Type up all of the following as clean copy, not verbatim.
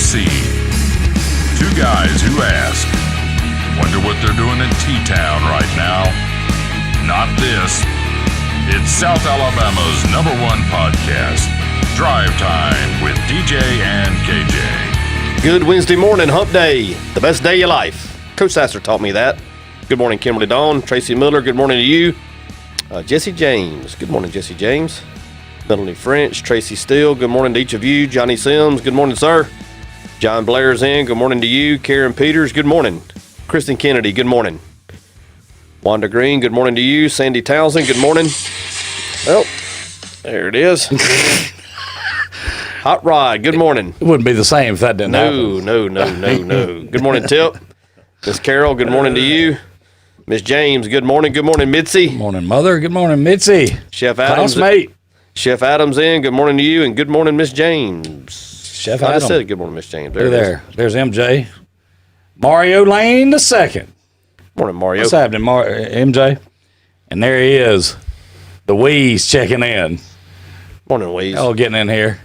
C. Two guys who ask, wonder what they're doing in T-Town right now? Not this. It's South Alabama's #1 podcast, Drive Time with DJ and KJ. Good Wednesday morning, hump day, the best day of your life. Coach Sasser taught me that. Good morning, Kimberly Dawn. Tracy Miller, good morning to you. Jesse James, good morning, Jesse James. Melanie French, Tracy Steele, good morning to each of you. Johnny Sims, good morning, sir. John Blair's in, good morning to you. Karen Peters, good morning. Kristen Kennedy, good morning. Wanda Green, good morning to you. Sandy Townsend, good morning. Well, there it is. Hot Rod, good morning. It wouldn't be the same if that didn't happen. No. Good morning, Tip. Miss Carol, good morning to you. Miss James, good morning. Good morning, Mitzi. Good morning, Mother. Good morning, Mitzi. Chef Adams. Classmate. Chef Adams in, good morning to you, and good morning, Miss James. Chef I Adams. just said good morning, Miss James. There. There's MJ. Mario Lane II. Morning, Mario. What's happening, MJ? And there he is. The Wheeze checking in. Morning, Wheeze. Oh, getting in here.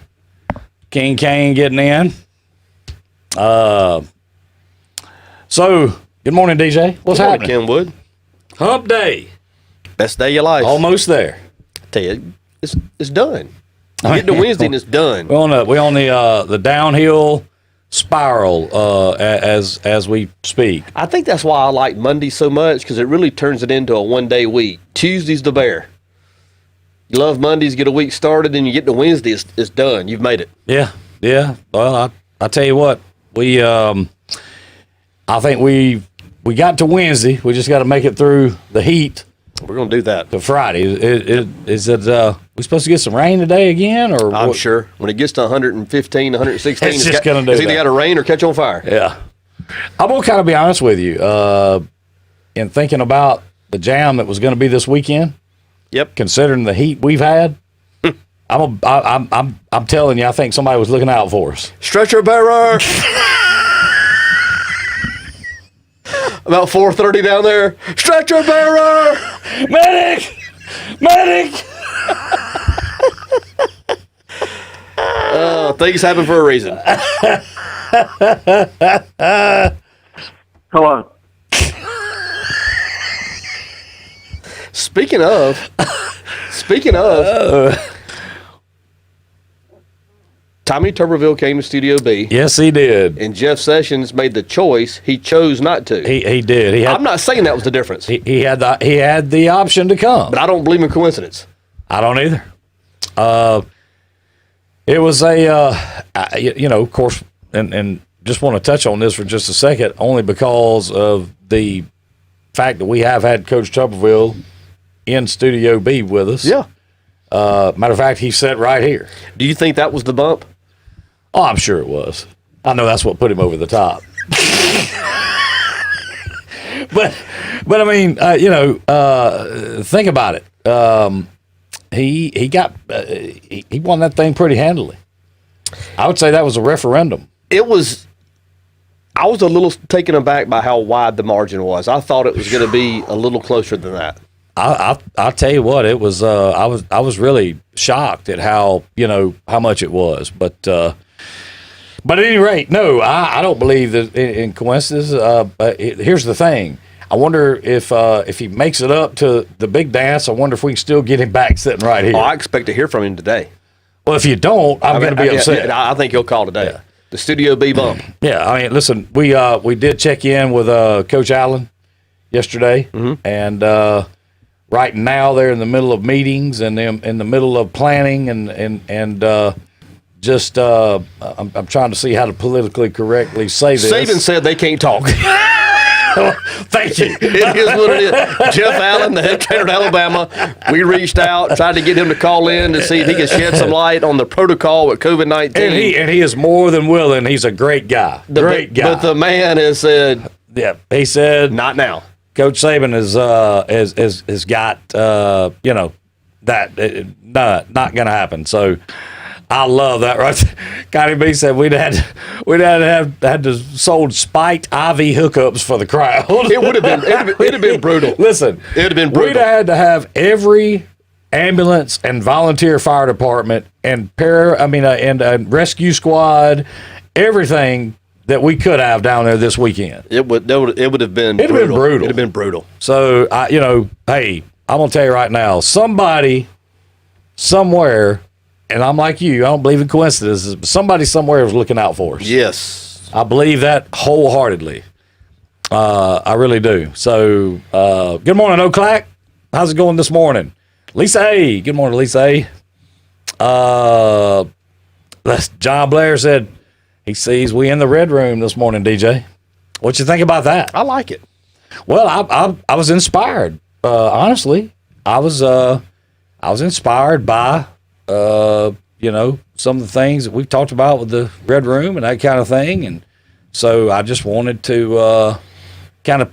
King Kane getting in. So, good morning, DJ. What's good morning, happening? Kenwood. Hump day. Best day of your life. Almost there. I tell you, it's done. You get to Wednesday and it's done. We're on the downhill spiral as we speak. I think that's why I like Monday so much, because it really turns it into a one-day week. Tuesday's the bear. You love Mondays, get a week started, and you get to Wednesday, it's done. You've made it. Yeah. Well, I tell you what, I think we got to Wednesday. We just got to make it through the heat. We're going to do that. To Friday. Is it we supposed to get some rain today again? Or I'm what? sure. When it gets to 115, 116, It's just gonna do it's either that. got to rain or catch on fire. Yeah. I'm going to kind of be honest with you. In thinking about the jam that was going to be this weekend, Yep. considering the heat we've had, I'm telling you, I think somebody was looking out for us. Stretcher bearer. About 4:30 down there. Stretcher bearer. Medic! Things happen for a reason. Hello. Speaking of, Tommy Tuberville came to Studio B. Yes, he did. And Jeff Sessions made the choice. He chose not to. He did. I'm not saying that was the difference, He had the option to come. but I don't believe in coincidence. I don't either. It was of course, and just want to touch on this for just a second, only because of the fact that we have had Coach Tuberville in Studio B with us. Yeah. Matter of fact, he sat right here. Do you think that was the bump? Oh, I'm sure it was. I know that's what put him over the top. But I mean, think about it. He won that thing pretty handily. I would say that was a referendum. I was a little taken aback by how wide the margin was. I thought it was going to be a little closer than that. I'll tell you what, it was. I was really shocked at how much it was. But at any rate, no, I don't believe that in coincidence. Here's the thing. I wonder if he makes it up to the big dance. I wonder if we can still get him back sitting right here. Oh, I expect to hear from him today. Well, if you don't, I'm going to be upset. I think he'll call today. Yeah. The Studio B bump. Yeah, I mean, listen, we did check in with Coach Allen yesterday, and right now they're in the middle of meetings and they're in the middle of planning and just I'm trying to see how to politically correctly say this. Saban said they can't talk. Thank you. It is what it is. Jeff Allen, the head trainer at Alabama, we reached out, tried to get him to call in to see if he could shed some light on the protocol with COVID-19. And he is more than willing. He's a great guy. Great guy. But the man has said, yeah, he said, not now. Coach Saban has got that not going to happen. So I love that. Right, Connie B said we'd had to sold spiked IV hookups for the crowd. It would have been it'd have been brutal. Listen, it'd have been brutal. We'd had to have every ambulance and volunteer fire department and rescue squad everything that we could have down there this weekend. It would have been It'd have been brutal. It'd have been brutal. So, hey, I'm going to tell you right now, somebody somewhere, and I'm like you, I don't believe in coincidences, but somebody somewhere was looking out for us. Yes. I believe that wholeheartedly. I really do. So, good morning, O'Clack. How's it going this morning? Lisa A. Good morning, Lisa A. John Blair said he sees we in the red room this morning, DJ. What you think about that? I like it. Well, I was inspired. Honestly, I was inspired by some of the things that we've talked about with the red room and that kind of thing, and so I just wanted to kind of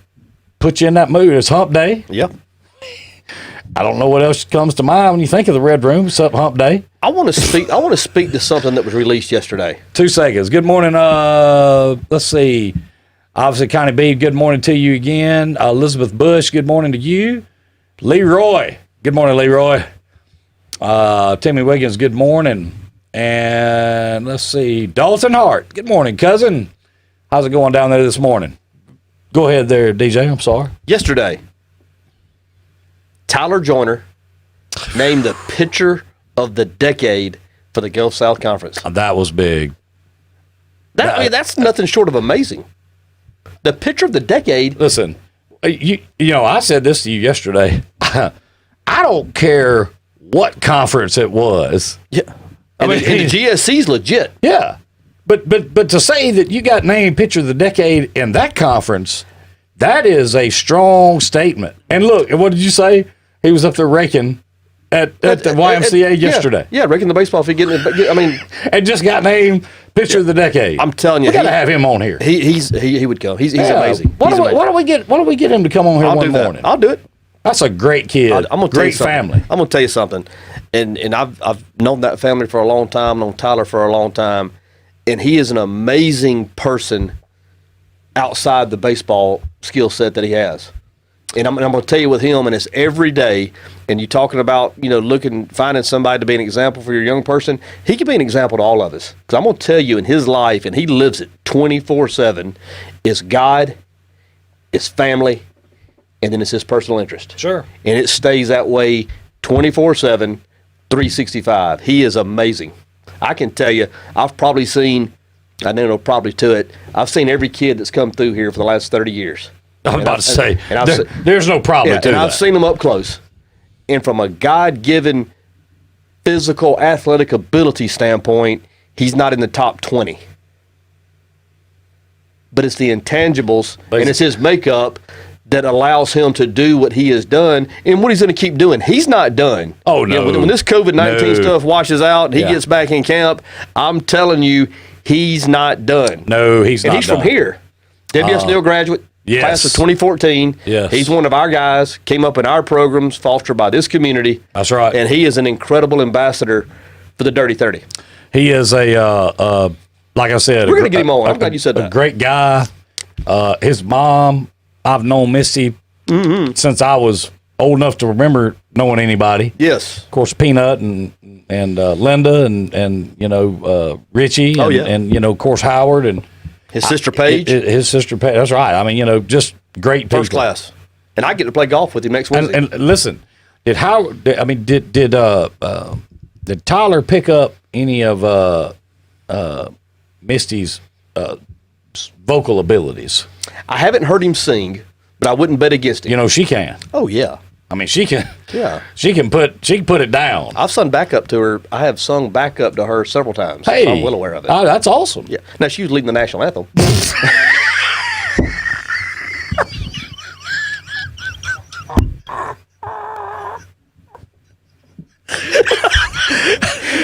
put you in that mood. It's Hump Day. Yep. I don't know what else comes to mind when you think of the red room. It's up Hump Day. I want to speak to something that was released yesterday. 2 seconds. Good morning. Let's see. Obviously, Connie B, good morning to you again. Elizabeth Bush, good morning to you. Leroy, good morning, Leroy. Timmy Wiggins, good morning. And let's see. Dalton Hart, good morning, cousin. How's it going down there this morning? Go ahead there, DJ. I'm sorry. Yesterday, Tyler Joyner named the pitcher of the decade for the Gulf South Conference. That was big. That's nothing short of amazing. The pitcher of the decade. Listen, I said this to you yesterday. I don't care what conference it was. Yeah. And the GSC's legit. Yeah. But to say that you got named pitcher of the decade in that conference, that is a strong statement. And look, what did you say? He was up there raking at the YMCA yesterday. Yeah, raking the baseball field. And just got named pitcher of the decade. I'm telling you, we got to have him on here. He would come. He's amazing. Why don't we get him to come on here one morning? I'll do it. That's a great kid. I'm gonna great family. I'm gonna tell you something, and I've known that family for a long time. Known Tyler for a long time, and he is an amazing person outside the baseball skill set that he has. And I'm going to tell you with him, and it's every day. And you're talking about, finding somebody to be an example for your young person. He can be an example to all of us. Because I'm going to tell you, in his life, and he lives it 24/7, is God, is family, and then it's his personal interest. Sure. And it stays that way 24/7, 365. He is amazing. I can tell you, I've probably seen, I don't know, probably to it, I've seen every kid that's come through here for the last 30 years. I'm about to say, there's no problem to and that. I've seen them up close. And from a God-given physical athletic ability standpoint, he's not in the top 20. But it's the intangibles and it's his makeup that allows him to do what he has done and what he's going to keep doing. He's not done. Oh, no. When this COVID-19 stuff washes out and he gets back in camp, I'm telling you, he's not done. No, he's not And he's done. from here. WSNL graduate. Yes. Class of 2014. Yes. He's one of our guys, came up in our programs, fostered by this community. That's right. And he is an incredible ambassador for the Dirty 30. He is like I said. We're going to get him on. I'm glad you said that. A great guy. His mom, I've known Misty since I was old enough to remember knowing anybody. Yes. Of course, Peanut and Linda and Richie and of course Howard and his sister Paige. His sister Paige. That's right. I mean, just great people. First class. And I get to play golf with him next Wednesday. And listen, did Tyler pick up any of Misty's vocal abilities? I haven't heard him sing, but I wouldn't bet against him. She can. Oh yeah. I mean, she can. Yeah. She can put it down. I've sung backup to her. I have sung backup to her several times. Hey, I'm well aware of it. That's awesome. Yeah. Now she was leading the national anthem.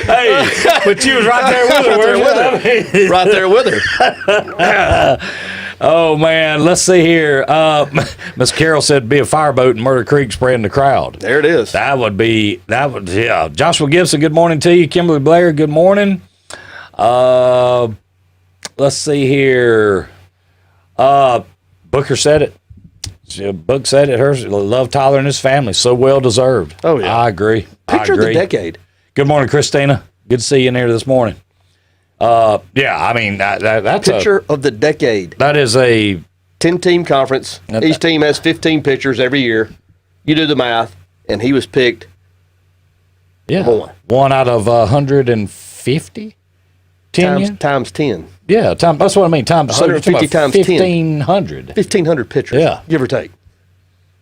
Hey, but she was right there with her. Right there with her. Oh man, let's see here. Miss Carroll said, "Be a fireboat in Murder Creek, spreading the crowd." There it is. Yeah. Joshua Gibson, good morning to you. Kimberly Blair, good morning. Let's see here. Booker said it. Book said it. Hers love Tyler and his family. So well deserved. Oh yeah, I agree. Picture of the decade. Good morning, Christina. Good to see you in here this morning. Yeah, I mean that's Pitcher of the decade. that is a 10-team conference. Each team has 15 pitchers every year. You do the math, and he was picked. one out of 150. 10 times 10. Yeah, that's what I mean. Times 150 times 10. 1,500. 1,500 pitchers. Yeah. Give or take.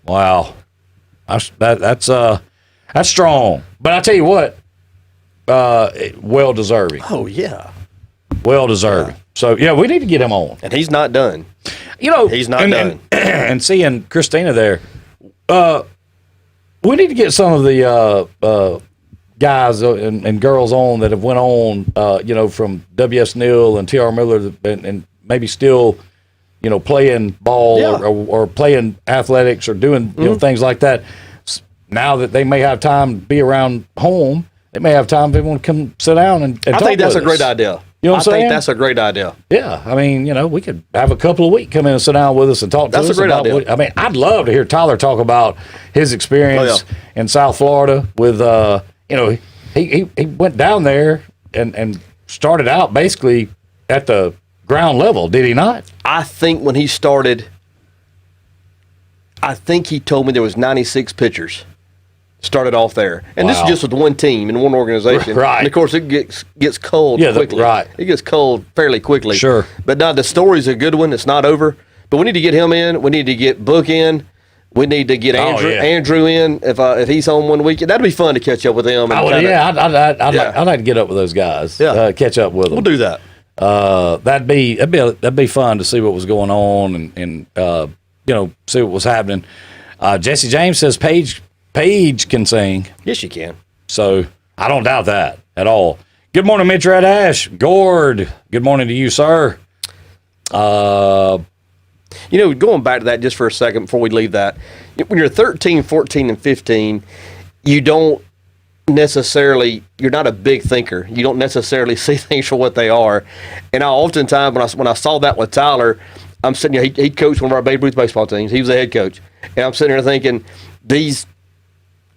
Wow, that's strong. But I tell you what, well deserving. Oh, yeah. Well deserving. So yeah, we need to get him on. And he's not done. You know, He's not done. And seeing Christina there, we need to get some of the guys and girls on that have went on, from W.S. Neal and T.R. Miller and maybe still, playing ball or playing athletics or doing things like that. Now that they may have time to be around home, they may have time if they want to come sit down and talk. I think that's with a great us. idea. You know what I'm saying? I think that's a great idea. Yeah, I mean, we could have a couple of weeks come in and sit down with us and talk to us. That's a great about idea. I mean, I'd love to hear Tyler talk about his experience in South Florida with, he went down there and started out basically at the ground level, did he not? I think when he started, I think he told me there was 96 pitchers. Started off there, and this is just with one team in one organization. Right. And of course, it gets cold quickly. Right. It gets cold fairly quickly. Sure. But now the story's a good one. It's not over. But we need to get him in. We need to get Book in. We need to get Andrew in if he's home one weekend. That'd be fun to catch up with him. And I'd like to get up with those guys. Yeah. Catch up with them. We'll do that. That'd be fun to see what was going on and see what was happening. Jesse James says Paige can sing. Yes, you can. So I don't doubt that at all. Good morning, Mitch Red Ash. Gord, good morning to you, sir. Going back to that just for a second before we leave that, when you're 13, 14, and 15, you're not a big thinker. You don't necessarily see things for what they are. And I oftentimes, when I saw that with Tyler, I'm sitting here, he coached one of our Babe Ruth baseball teams. He was the head coach. And I'm sitting here thinking, these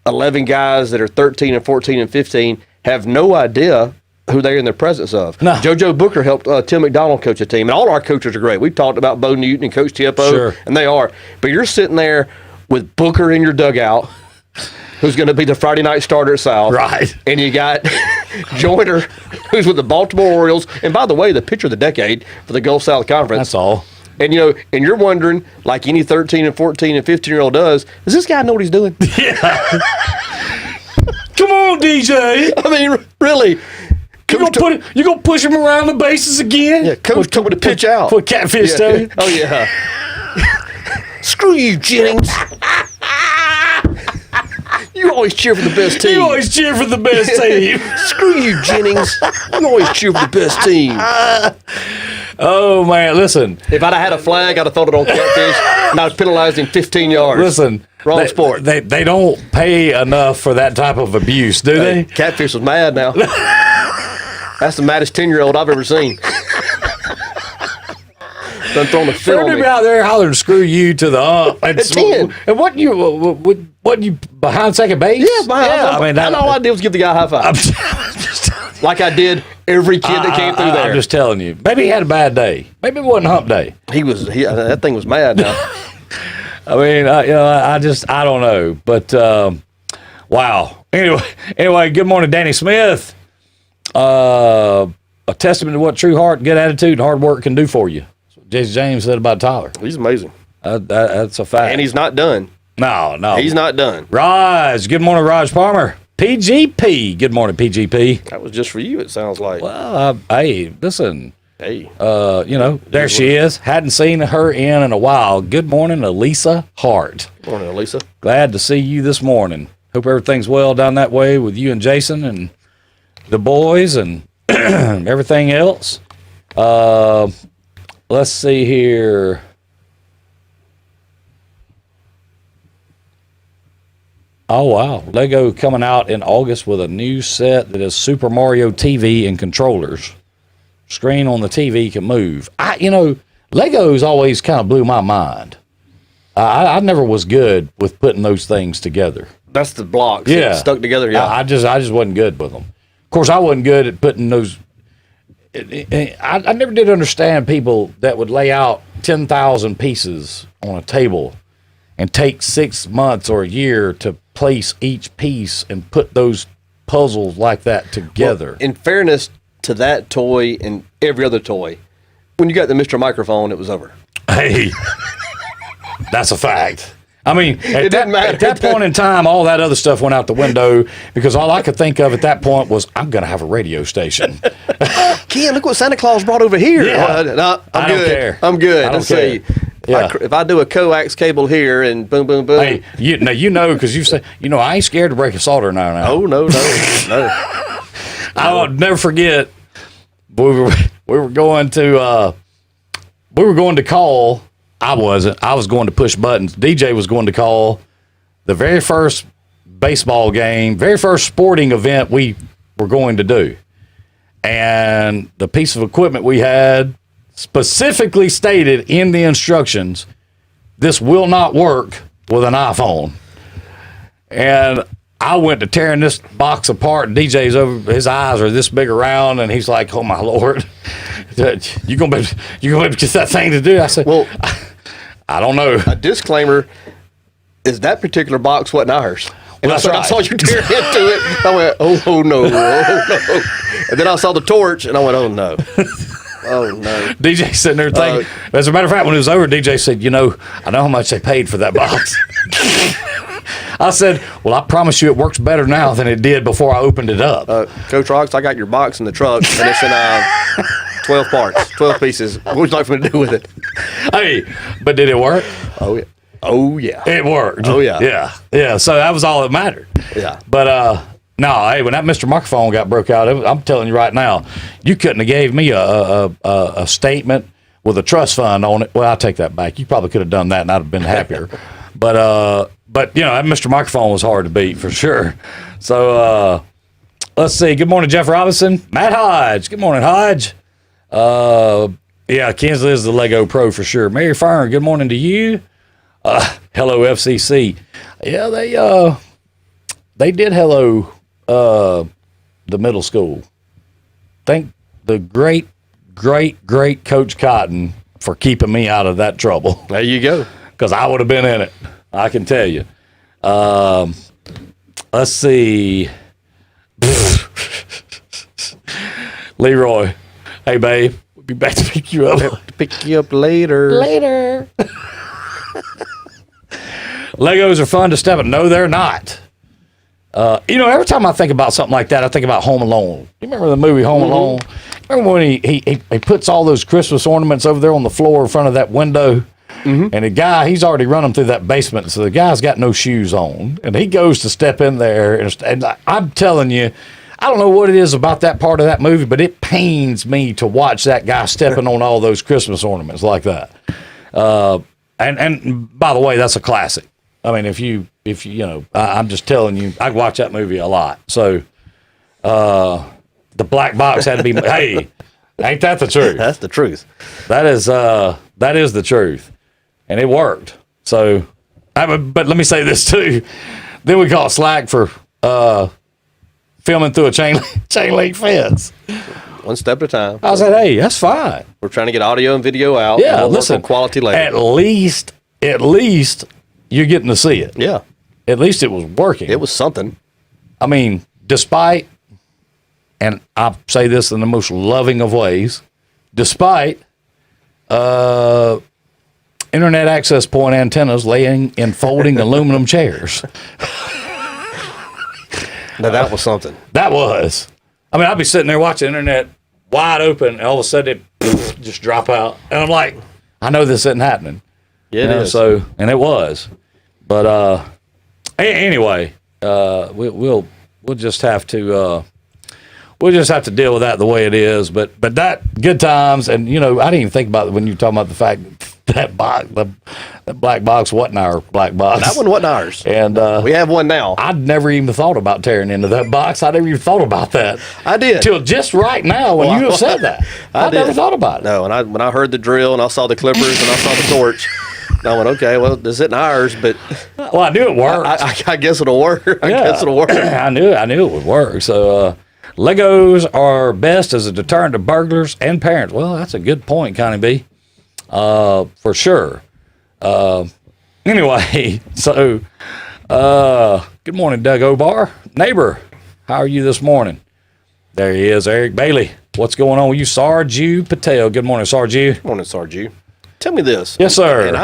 11 guys that are 13 and 14 and 15 have no idea who they're in the presence of. No. JoJo Booker helped Tim McDonald coach a team, and all our coaches are great. We've talked about Bo Newton and Coach Tiapo, Sure. and they are. But you're sitting there with Booker in your dugout, who's going to be the Friday night starter at South. Right. And you got Joyner, who's with the Baltimore Orioles, and by the way, the pitcher of the decade for the Gulf South Conference. That's all. And and you're wondering, like any 13 and 14 and 15-year-old does this guy know what he's doing? Yeah. Come on, DJ. I mean, really. You gonna push him around the bases again? Yeah, coach told me to pitch out. Put catfish yeah. to Oh yeah. Screw you, Jennings. You always cheer for the best team. You always cheer for the best team. Screw you, Jennings. You always cheer for the best team. Oh man, listen. If I'd have had a flag, I'd have thrown it on catfish, and I'd penalized him 15 yards. Listen, wrong sport. They don't pay enough for that type of abuse, do they? Catfish was mad now. That's the maddest 10-year-old I've ever seen. Done thrown the film on me. out there hollering "screw you" to the ump. At 10. And what you behind second base? Yeah, I mean, all I did was give the guy a high five. I'm just telling you. Like I did every kid that came through there. I'm just telling you. Maybe he had a bad day. Maybe it wasn't hump day. That thing was mad now. I mean, I don't know. But wow. Anyway, good morning, Danny Smith. A testament to what true heart, good attitude, and hard work can do for you. That's what Jesse James said about Tyler. He's amazing. That's a fact. And he's not done. No. He's not done. Raj, good morning, Raj Palmer. PGP, good morning, PGP. That was just for you, it sounds like. Well, hey, listen. Hey. There she is. Hadn't seen her in a while. Good morning, Elisa Hart. Good morning, Elisa. Glad to see you this morning. Hope everything's well down that way with you and Jason and the boys and everything else. Let's see here. Oh, wow. Lego coming out in August with a new set that is Super Mario TV and controllers. Screen on the TV can move. Legos always kind of blew my mind. I never was good with putting those things together. That's the blocks. Yeah. Stuck together, yeah. I just wasn't good with them. Of course, I wasn't good at putting those I never did understand people that would lay out 10,000 pieces on a table and take 6 months or a year to place each piece and put those puzzles like that together. Well, in fairness to that toy and every other toy, when you got the Mr. Microphone, it was over. Hey, that's a fact. I mean, It didn't matter. at that point in time, all that other stuff went out the window because all I could think of at that point was, I'm going to have a radio station. Ken, look what Santa Claus brought over here. Yeah. No, I'm I good. don't care. I'm good. I don't Let's see. care. Yeah. If I do a coax cable here and boom, boom, boom. Hey, you know, because you say, I ain't scared to break a solder now. Oh, no. I will never forget. We were going to call. I wasn't. I was going to push buttons. DJ was going to call the very first baseball game, very first sporting event we were going to do. And the piece of equipment we had specifically stated in the instructions, this will not work with an iPhone. And I went to tearing this box apart, and DJ's over, his eyes are this big around, and he's like, oh my Lord, you gonna be able to get that thing to do? I said, Well, I don't know. a disclaimer is that particular box wasn't ours. And Well, that's I saw right. you tear into it. I went, oh no. And then I saw the torch, and I went, oh no. Oh no. DJ sitting there thinking, as a matter of fact, when it was over, DJ said, I know how much they paid for that box. I said, well, I promise you it works better now than it did before I opened it up. Coach Rocks, I got your box in the truck, and it's in 12 parts, 12 pieces. What would you like for me to do with it? Hey, but did it work? Oh yeah. Oh yeah. It worked. Oh, yeah. Yeah. Yeah. So that was all that mattered. Yeah. But no, hey, when that Mr. Microphone got broke out, I'm telling you right now, you couldn't have gave me a statement with a trust fund on it. Well, I'll take that back. You probably could have done that, and I'd have been happier. But that Mr. Microphone was hard to beat for sure. So let's see. Good morning, Jeff Robinson, Matt Hodge. Good morning, Hodge. Yeah, Kinsley is the Lego Pro for sure. Mary Fern, good morning to you. Hello, FCC. Yeah, they did hello the middle school. Thank the great Coach Cotton for keeping me out of that trouble. There you go. Because I would have been in it. I can tell you. Let's see. Leroy. Hey, babe. We'll be back to pick you up. Pick you up later. Later. Legos are fun to step in. No, they're not. Every time I think about something like that, I think about Home Alone. You remember the movie Home Alone? Remember when he puts all those Christmas ornaments over there on the floor in front of that window? And the guy, he's already run them through that basement, so the guy's got no shoes on. And he goes to step in there, and I'm telling you, I don't know what it is about that part of that movie, but it pains me to watch that guy stepping on all those Christmas ornaments like that. And by the way, that's a classic. I mean, if you I'm just telling you, I watch that movie a lot. So the black box had to be, hey, ain't that the truth? That's the truth. That is the truth. And it worked. So, but let me say this too. Then we caught slack for filming through a chain link fence. One step at a time. I said, hey, that's fine. We're trying to get audio and video out. Yeah, and we'll listen, work on quality later. At least you're getting to see it. Yeah. At least it was working. It was something. I mean, despite, and I say this in the most loving of ways, despite internet access point antennas laying in folding aluminum chairs. Now that was something. That was. I mean, I'd be sitting there watching internet wide open, and all of a sudden it just drop out. And I'm like, I know this isn't happening. Yeah, it is. So, and it was. But anyway, we'll just have to deal with that the way it is. But that good times, and I didn't even think about it when you were talking about the fact that that black box wasn't our black box. That one wasn't ours. And we have one now. I'd never even thought about tearing into that box. I never even thought about that. I did. Till just right now when you have said that. I never thought about it. No, and when I heard the drill and I saw the clippers and I saw the torch, I went, okay, well, this isn't ours, but I knew it worked. I guess it'll work. I guess it'll work. I knew it would work. So Legos are best as a deterrent to burglars and parents. Well, that's a good point, Connie B. For sure. Anyway, so good morning, Doug Obar. Neighbor, how are you this morning? There he is, Eric Bailey. What's going on with you, Sarju Patel? Good morning, Sarju. Good morning, Sarju. Tell me this. Yes, sir. And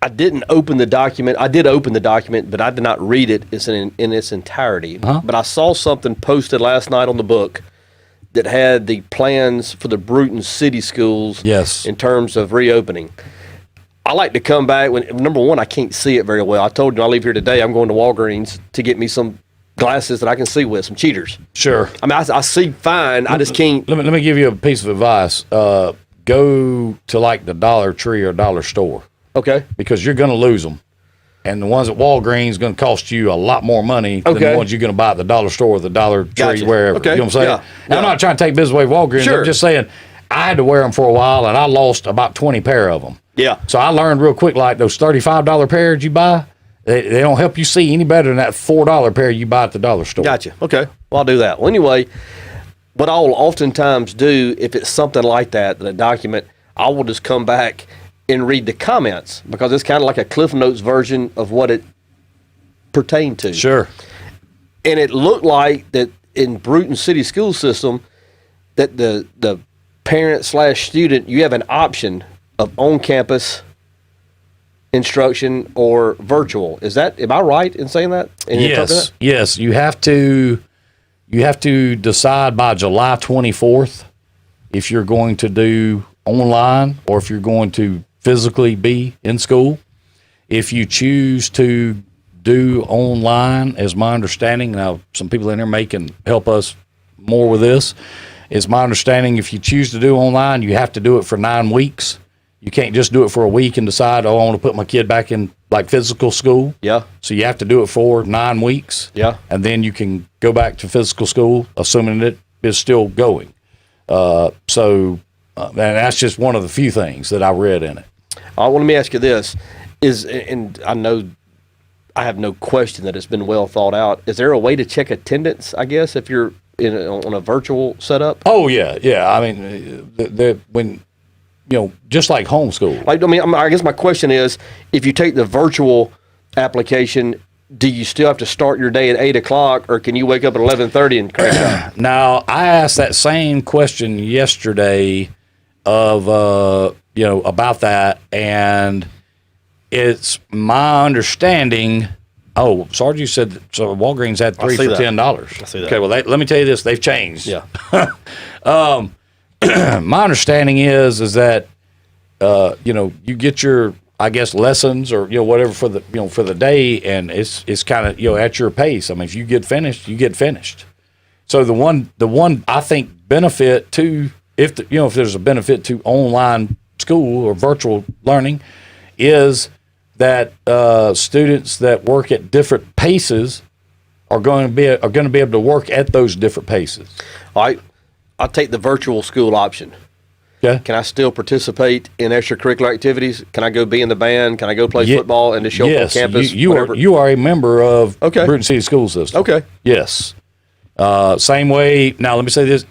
I didn't open the document. I did open the document, but I did not read it in its entirety. But I saw something posted last night on the book that had the plans for the Bruton City Schools in terms of reopening. I like to come back when, number one, I can't see it very well. I told you I leave here today, I'm going to Walgreens to get me some glasses that I can see with, some cheaters. Sure. I mean, I see fine. I just can't. Let me give you a piece of advice. Go to like the Dollar Tree or Dollar Store. Okay. Because you're going to lose them. And the ones at Walgreens going to cost you a lot more money than the ones you're going to buy at the Dollar Store or the Dollar Tree, wherever. Okay. You know what I'm saying? Yeah. I'm not trying to take business away from Walgreens. Sure. I'm just saying I had to wear them for a while, and I lost about 20 pair of them. Yeah. So I learned real quick, like those $35 pairs you buy, they don't help you see any better than that $4 pair you buy at the Dollar Store. Gotcha. Okay. Well, I'll do that. Well, anyway, what I'll oftentimes do, if it's something like that, a document, I will just come back and read the comments because it's kind of like a Cliff Notes version of what it pertained to. Sure. And it looked like that in Bruton City School System that the parent/student, you have an option of on-campus instruction or virtual. Am I right in saying that? Yes. Yes. You have to decide by July 24th if you're going to do online or if you're going to physically be in school. If you choose to do online, as my understanding, now some people in there can help us more with this, it's my understanding if you choose to do online, you have to do it for 9 weeks. You can't just do it for a week and decide, I want to put my kid back in like physical school. Yeah. So you have to do it for 9 weeks. Yeah. And then you can go back to physical school, assuming it is still going. And that's just one of the few things that I read in it. Well, let me ask you this: and I know I have no question that it's been well thought out. Is there a way to check attendance? I guess if you're on a virtual setup. Oh yeah. I mean, when just like homeschool. I guess my question is, if you take the virtual application, do you still have to start your day at 8:00, or can you wake up at 11:30 and crank out? Now, I asked that same question yesterday of about that, and it's my understanding. Oh, Sarge, you said that, so Walgreens had 3 for $10. I see that. Okay, well, let me tell you this: they've changed. Yeah. My understanding is that you get your, I guess, lessons or whatever for the day, and it's kind of at your pace. I mean, if you get finished, you get finished. So the one I think benefit to if there's a benefit to online school or virtual learning is that students that work at different paces are going to be able to work at those different paces. All right. I'll take the virtual school option. Okay. Can I still participate in extracurricular activities? Can I go be in the band? Can I go play football and just show up on campus? You are a member of Bruton City School System. Okay. Yes. Same way. Now, let me say this.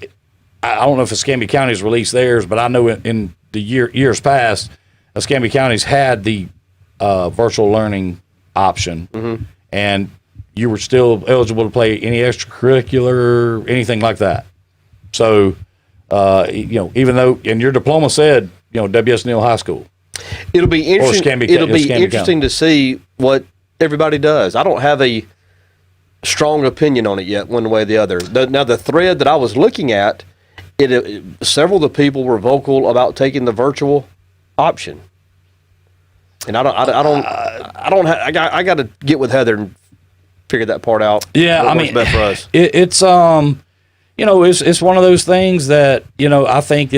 I don't know if Escambia County's released theirs, but I know in the years past, Escambia County's had the virtual learning option, and you were still eligible to play any extracurricular, anything like that. So, even though, and your diploma said, W.S. Neal High School. It'll be interesting. It'll be Escambia interesting to see what everybody does. I don't have a strong opinion on it yet, one way or the other. Now, the thread that I was looking at, several of the people were vocal about taking the virtual option, and I got to get with Heather and figure that part out. Yeah, what works best for us. It's it's one of those things that I think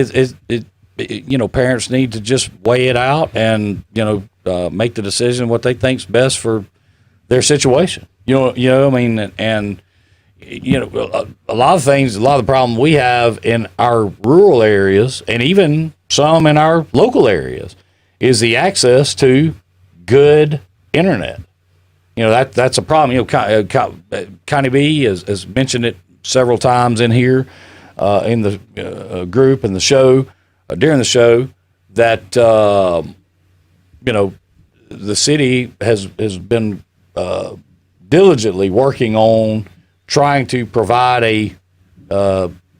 parents need to just weigh it out and make the decision what they think's best for their situation. A lot of things, a lot of the problem we have in our rural areas and even some in our local areas is the access to good internet. that's a problem. Connie B has mentioned it several times in here, in the group and the show, during the show, that the city has been diligently working on trying to provide a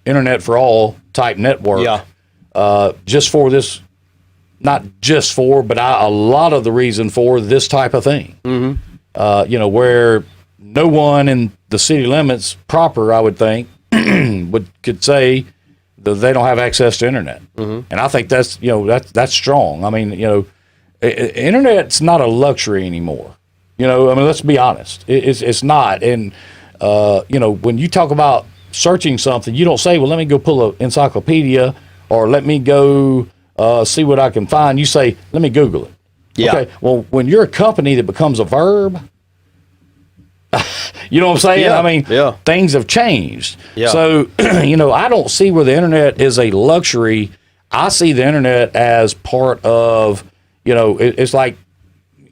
internet for all type network. Just for this, not just for, but a lot of the reason for this type of thing. Where no one in the city limits proper, I would think, could say that they don't have access to internet. And I think that's strong. I mean, internet's not a luxury anymore. Let's be honest. It's not. And when you talk about searching something, you don't say, well, let me go pull an encyclopedia or let me go see what I can find. You say, let me Google it. Yeah. Okay. Well, when you're a company that becomes a verb, you know what I'm saying? Yeah. I mean, things have changed. Yeah. So, I don't see where the internet is a luxury. I see the internet as part of, it's like,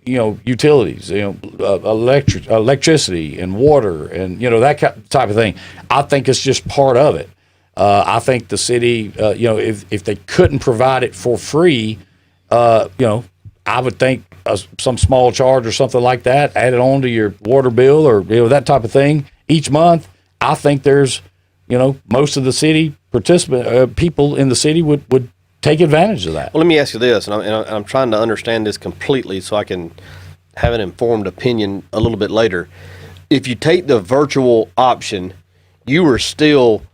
utilities, electricity and water and, that type of thing. I think it's just part of it. I think the city, if they couldn't provide it for free, I would think some small charge or something like that added on to your water bill or that type of thing each month. I think there's most of the city people in the city would take advantage of that. Well, let me ask you this, and I'm trying to understand this completely so I can have an informed opinion a little bit later. If you take the virtual option, you're a student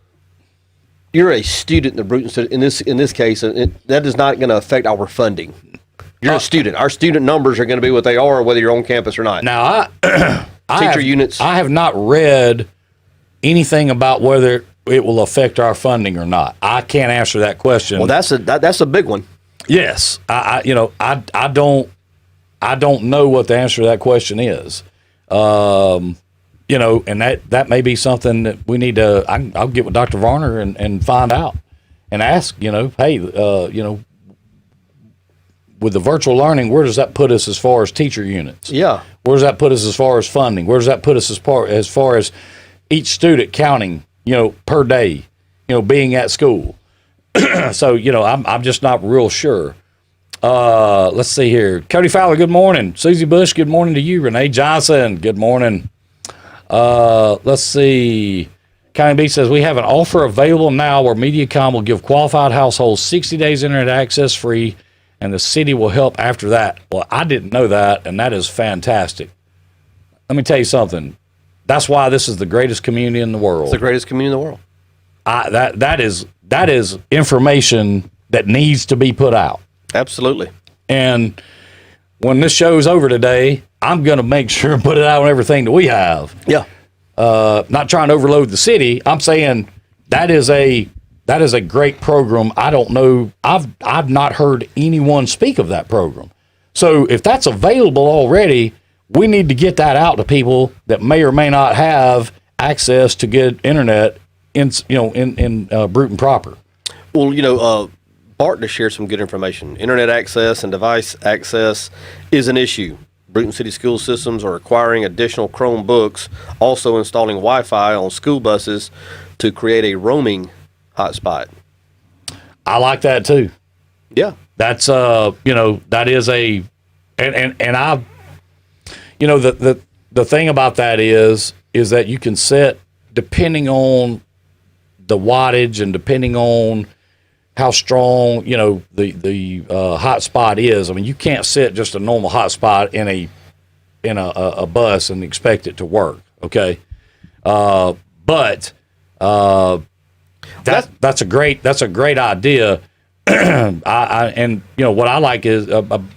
in the Bruton City. In this case, that is not going to affect our funding. You're a student. Our student numbers are going to be what they are, whether you're on campus or not. Now, units. I have not read anything about whether it will affect our funding or not. I can't answer that question. Well, that's a big one. Yes, I don't know what the answer to that question is. And that may be something that we need to. I'll get with Dr. Varner and find out and ask. Hey, with the virtual learning, where does that put us as far as teacher units? Yeah. Where does that put us as far as funding? Where does that put us as far as each student counting, per day, being at school? So, I'm just not real sure. Let's see here. Cody Fowler, good morning. Susie Bush, good morning to you. Renee Johnson, good morning. Let's see. County B says, we have an offer available now where Mediacom will give qualified households 60 days internet access free, and the city will help after that. Well, I didn't know that, and that is fantastic. Let me tell you something. That's why this is the greatest community in the world. It's the greatest community in the world. That is information that needs to be put out. Absolutely. And when this show's over today, I'm going to make sure and put it out on everything that we have. Yeah. Not trying to overload the city. I'm saying that is a great program. I don't know. I've not heard anyone speak of that program. So if that's available already, we need to get that out to people that may or may not have access to good internet in Bruton proper. Well, Bart just shared some good information. Internet access and device access is an issue. Bruton City School Systems are acquiring additional Chromebooks, also installing Wi-Fi on school buses to create a roaming hotspot. I like that too. Yeah. That's that is and I the thing about that is that you can set, depending on the wattage and depending on how strong the hotspot is. I mean, you can't set just a normal hotspot in a bus and expect it to work. Okay, but that's a great idea. And what I like is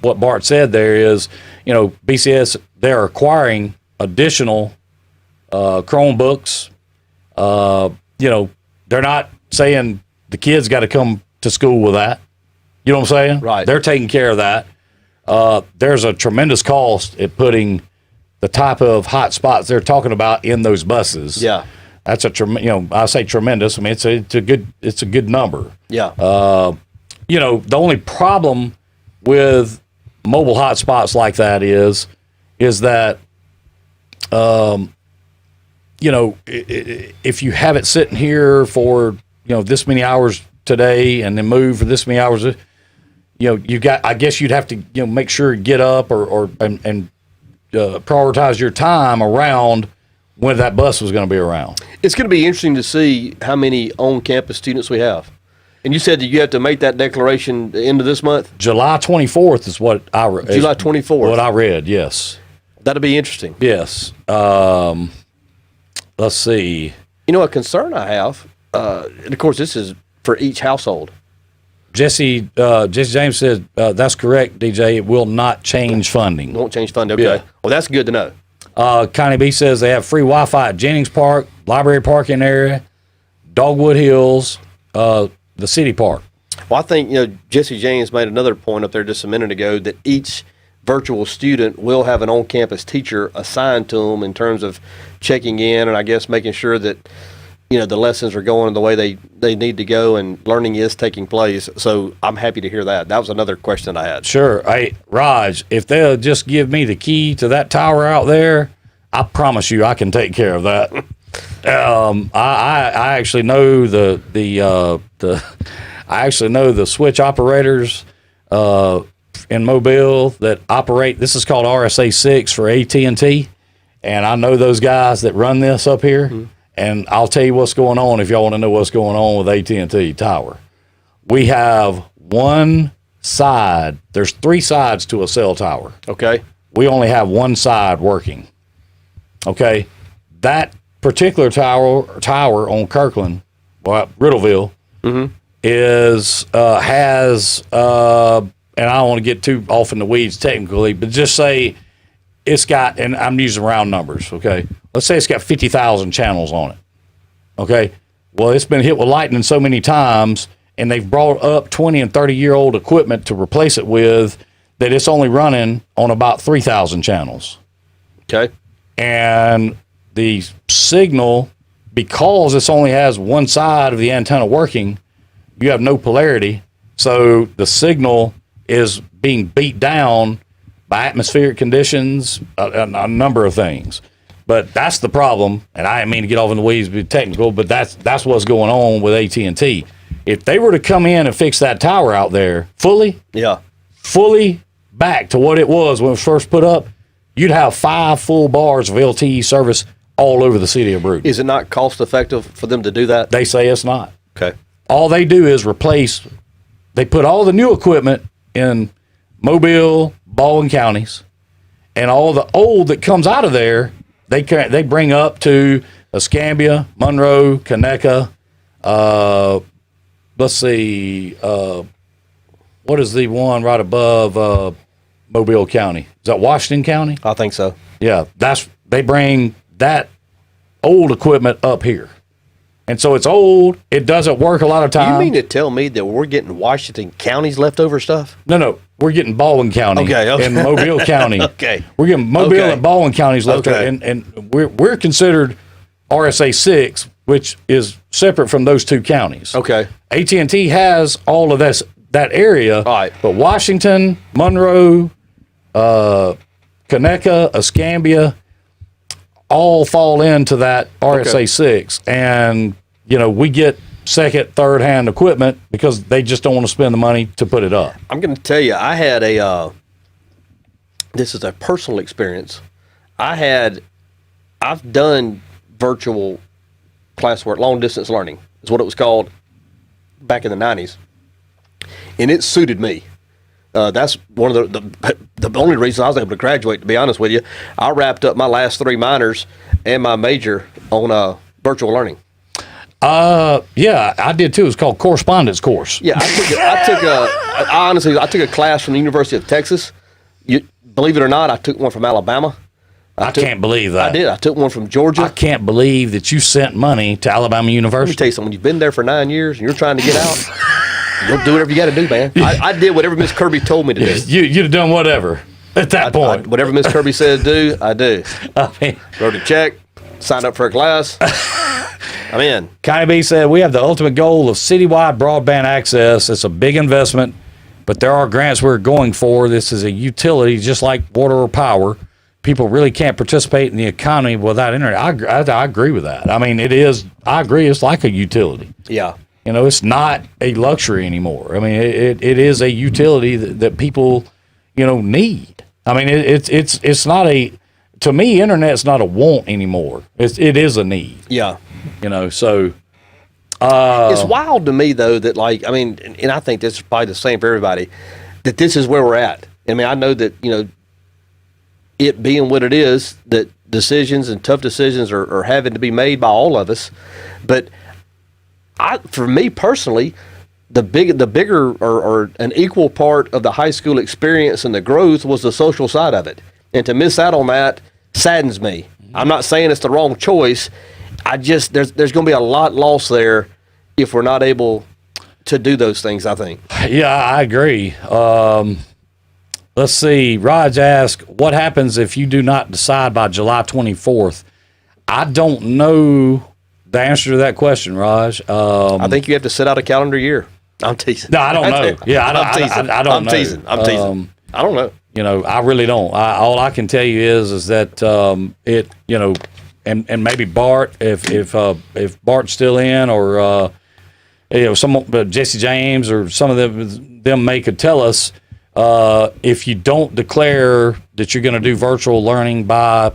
what Bart said there is BCS, they're acquiring additional Chromebooks. They're not saying the kids got to come to school with that. You know what I'm saying? Right. They're taking care of that. There's a tremendous cost at putting the type of hot spots they're talking about in those buses. Yeah. That's I say tremendous. I mean, it's a good number. Yeah. The only problem with mobile hotspots like that is that if you have it sitting here for, this many hours today and then move for this many hours, I guess you'd have to, make sure you get up or prioritize your time around when that bus was going to be around. It's going to be interesting to see how many on-campus students we have. And you said that you have to make that declaration the end of this month? July 24th is what I read. July 24th? What I read, yes. That'll be interesting. Yes. Let's see. A concern I have, and of course this is for each household. Jesse James said, that's correct, DJ. It will not change funding. Won't change funding. Okay. Yeah. Well, that's good to know. Connie B says they have free Wi-Fi at Jennings Park, library parking area, Dogwood Hills, the city park. Well, I think, Jesse James made another point up there just a minute ago that each virtual student will have an on-campus teacher assigned to them in terms of checking in and I guess making sure that, the lessons are going the way they need to go and learning is taking place. So I'm happy to hear that. That was another question I had. Sure. Hey, Raj, if they'll just give me the key to that tower out there, I promise you I can take care of that. I actually know the switch operators in Mobile that operate. This is called RSA 6 for AT&T, and I know those guys that run this up here. Mm-hmm. And I'll tell you what's going on if y'all want to know what's going on with AT&T Tower. We have one side. There's three sides to a cell tower. Okay. We only have one side working. Okay. That particular tower on Kirkland, Riddleville, mm-hmm. has and I don't want to get too off in the weeds technically, but just say it's got, and I'm using round numbers, okay? Let's say it's got 50,000 channels on it, okay? Well, it's been hit with lightning so many times, and they've brought up 20 and 30-year-old equipment to replace it with that it's only running on about 3,000 channels. Okay. And the signal, because this only has one side of the antenna working, you have no polarity, so the signal is being beat down by atmospheric conditions, a number of things. But that's the problem, and I didn't mean to get off in the weeds, be technical, but that's what's going on with AT&T. If they were to come in and fix that tower out there fully back to what it was when it was first put up, you'd have 5 full bars of LTE service all over the city of Brewton. Is it not cost effective for them to do that? They say it's not. Okay. All they do is they put all the new equipment in Mobile, Baldwin counties, and all the old that comes out of there, they bring up to Escambia, Monroe, Conecuh. Let's see, what is the one right above Mobile County? Is that Washington County? I think so. Yeah, they bring that old equipment up here. And so it's old. It doesn't work a lot of times. You mean to tell me that we're getting Washington County's leftover stuff? No. We're getting Baldwin County and Mobile County. Okay. We're getting Mobile and Baldwin counties leftover. Okay. And we're considered RSA 6, which is separate from those two counties. Okay. AT&T has all of that area. All right. But Washington, Monroe, Conecuh, Escambia, all fall into that RSA 6. And, we get second, third hand equipment because they just don't want to spend the money to put it up. I'm going to tell you, I had this is a personal experience. I've done virtual classwork, long distance learning is what it was called back in the 90s. And it suited me. That's one of the only reason I was able to graduate, to be honest with you. I wrapped up my last 3 minors and my major on virtual learning. Yeah, I did too. It's called correspondence course. Yeah, I took a class from the University of Texas. Believe it or not, I took one from Alabama. I can't believe that. I did. I took one from Georgia. I can't believe that you sent money to Alabama University. Let me tell you something. When you've been there for 9 years and you're trying to get out, you'll do whatever you got to do, man. I did whatever Miss Kirby told me to do. You'd have done whatever at that point. Whatever Miss Kirby said do, I do. Wrote a check, signed up for a class. I'm in. Connie B said, we have the ultimate goal of citywide broadband access. It's a big investment, but there are grants we're going for. This is a utility just like water or power. people really can't participate in the economy without internet. I agree with that. I mean, it is. I agree. It's like a utility. Yeah. You know, it's not a luxury anymore. I mean, it is a utility that people, you know, need. I mean, it's not a. To me, internet's not a want anymore. It is a need. Yeah. You know, so. It's wild to me though that like I mean, and I think this is probably the same for everybody, that this is where we're at. I mean, I know that it being what it is, that decisions and tough decisions are having to be made by all of us, but for me personally, the bigger or an equal part of the high school experience and the growth was the social side of it, and to miss out on that saddens me. I'm not saying it's the wrong choice. There's going to be a lot lost there if we're not able to do those things, I think. Yeah, I agree. Let's see. Raj asked, what happens if you do not decide by July 24th? I don't know the answer to that question, Raj. I think you have to set out a calendar year. I'm teasing. No, I don't know. Yeah, I don't know. I'm teasing. I don't know. You know, I really don't. All I can tell you is that and maybe Bart, if Bart's still in, or Jesse James or some of them could tell us if you don't declare that you're going to do virtual learning by,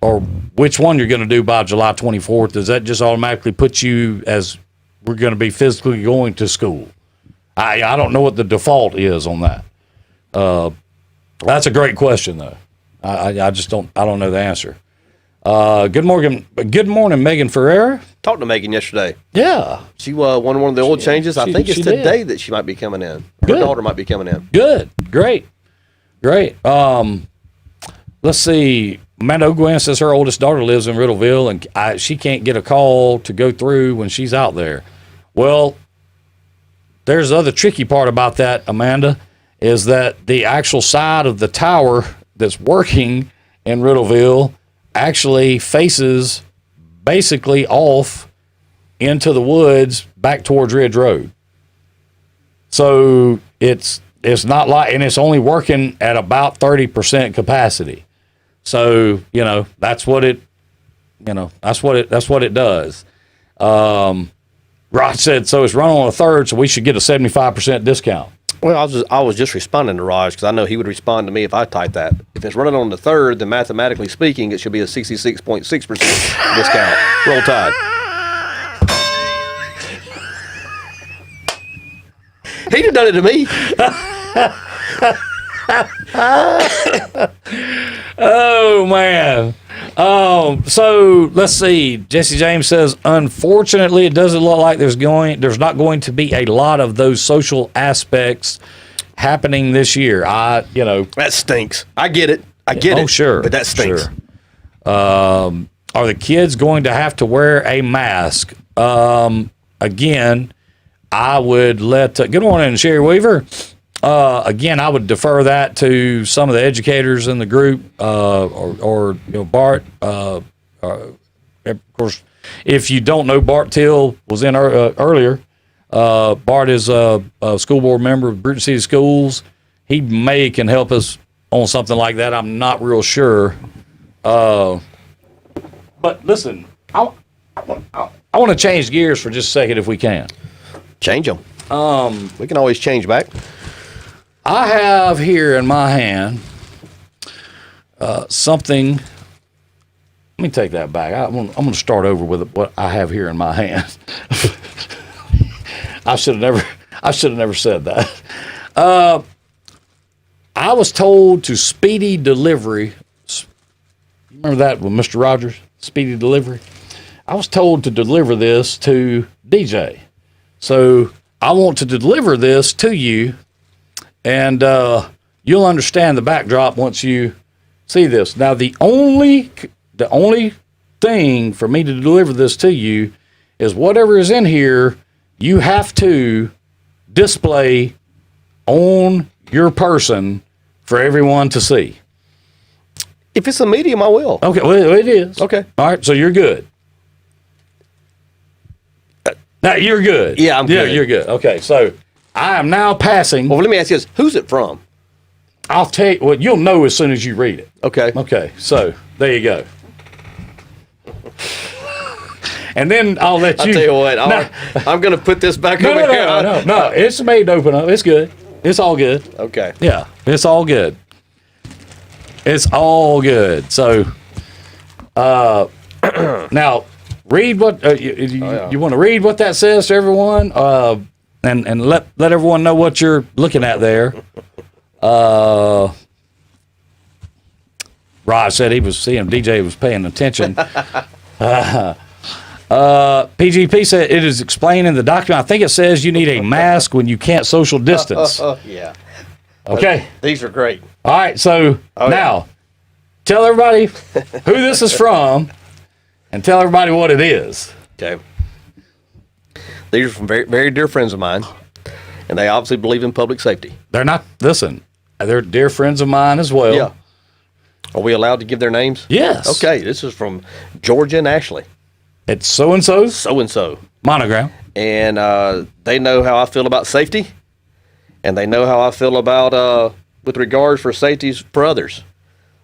or which one you're going to do by July 24th. Does that just automatically put you as we're going to be physically going to school? I don't know what the default is on that. That's a great question though. I don't know the answer. Good morning, Megan Ferreira. Talked to Megan yesterday. Yeah. She won one of the oil changes. I think it's today that she might be coming in. Her daughter might be coming in. Good. Great. Let's see. Amanda Ogwen says her oldest daughter lives in Riddleville, and she can't get a call to go through when she's out there. Well, there's the other tricky part about that, Amanda, is that the actual side of the tower that's working in Riddleville actually faces basically off into the woods back towards Ridge Road. So it's not like, and it's only working at about 30% capacity. So, that's what it does. Rod said, so it's running on a third, so we should get a 75% discount. Well, I was just responding to Raj because I know he would respond to me if I typed that. If it's running on the third, then mathematically speaking, it should be a 66.6% discount. Roll Tide. He'd have done it to me. Oh, man. So let's see. Jesse James says, unfortunately, it doesn't look like there's not going to be a lot of those social aspects happening this year. That stinks. I get it. Oh, sure. But that stinks. Sure. Are the kids going to have to wear a mask? Again, I would good morning, Sherry Weaver. Again, I would defer that to some of the educators in the group, or Bart. Of course, if you don't know, Bart Till was in earlier. Bart is a school board member of Bruton City Schools. He can help us on something like that. I'm not real sure. But listen, I want to change gears for just a second if we can. Change them. We can always change back. I have here in my hand something. Let me take that back. I'm going to start over with what I have here in my hand. I should have never said that. I was told to speedy delivery. Remember that with Mr. Rogers? Speedy delivery. I was told to deliver this to DJ. So I want to deliver this to you. And you'll understand the backdrop once you see this. Now, the only thing for me to deliver this to you is whatever is in here, you have to display on your person for everyone to see. If it's a medium, I will. Okay, well, it is. Okay. All right, so you're good. Now, you're good. Yeah, I'm good. Yeah, you're good. Okay, so I am now passing. Well, let me ask you this. Who's it from? I'll tell you what, you'll know as soon as you read it. Okay. Okay, so there you go. And then I'll let you. I'll tell you what, I'm going to put this back over here. No, it's made to open up. It's good. It's all good. Okay. Yeah, it's all good. It's all good. So, now read what you want to read what that says to everyone, and let everyone know what you're looking at there. Rod said he was seeing DJ was paying attention. PGP said it is explained in the document. I think it says you need a mask when you can't social distance. Yeah. Okay. These are great. All right. So now, tell everybody who this is from, and tell everybody what it is. Okay. These are from very, very dear friends of mine, and they obviously believe in public safety. They're not. Listen, they're dear friends of mine as well. Yeah. Are we allowed to give their names? Yes. Okay. This is from Georgia and Ashley. It's so and so's So-and-so. monogram. And they know how I feel about safety, and they know how I feel about with regards for safeties for others.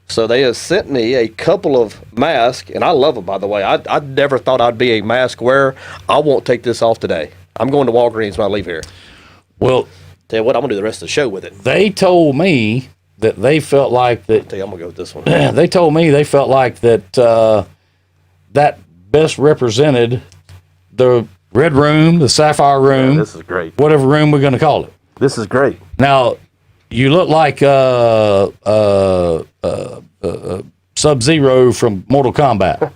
So they have sent me a couple of masks, and I love them, by the way. I never thought I'd be a mask wearer. I won't take this off today. I'm going to Walgreens when I leave here. Well, Tell you what, I'm going to do the rest of the show with it. they told me that they felt like that. Tell you, I'm going to go with this one. They told me they felt like that that best represented the red room, the sapphire room, This is great. whatever room we're going to call it. This is great. Now, you look like Sub-Zero from Mortal Kombat.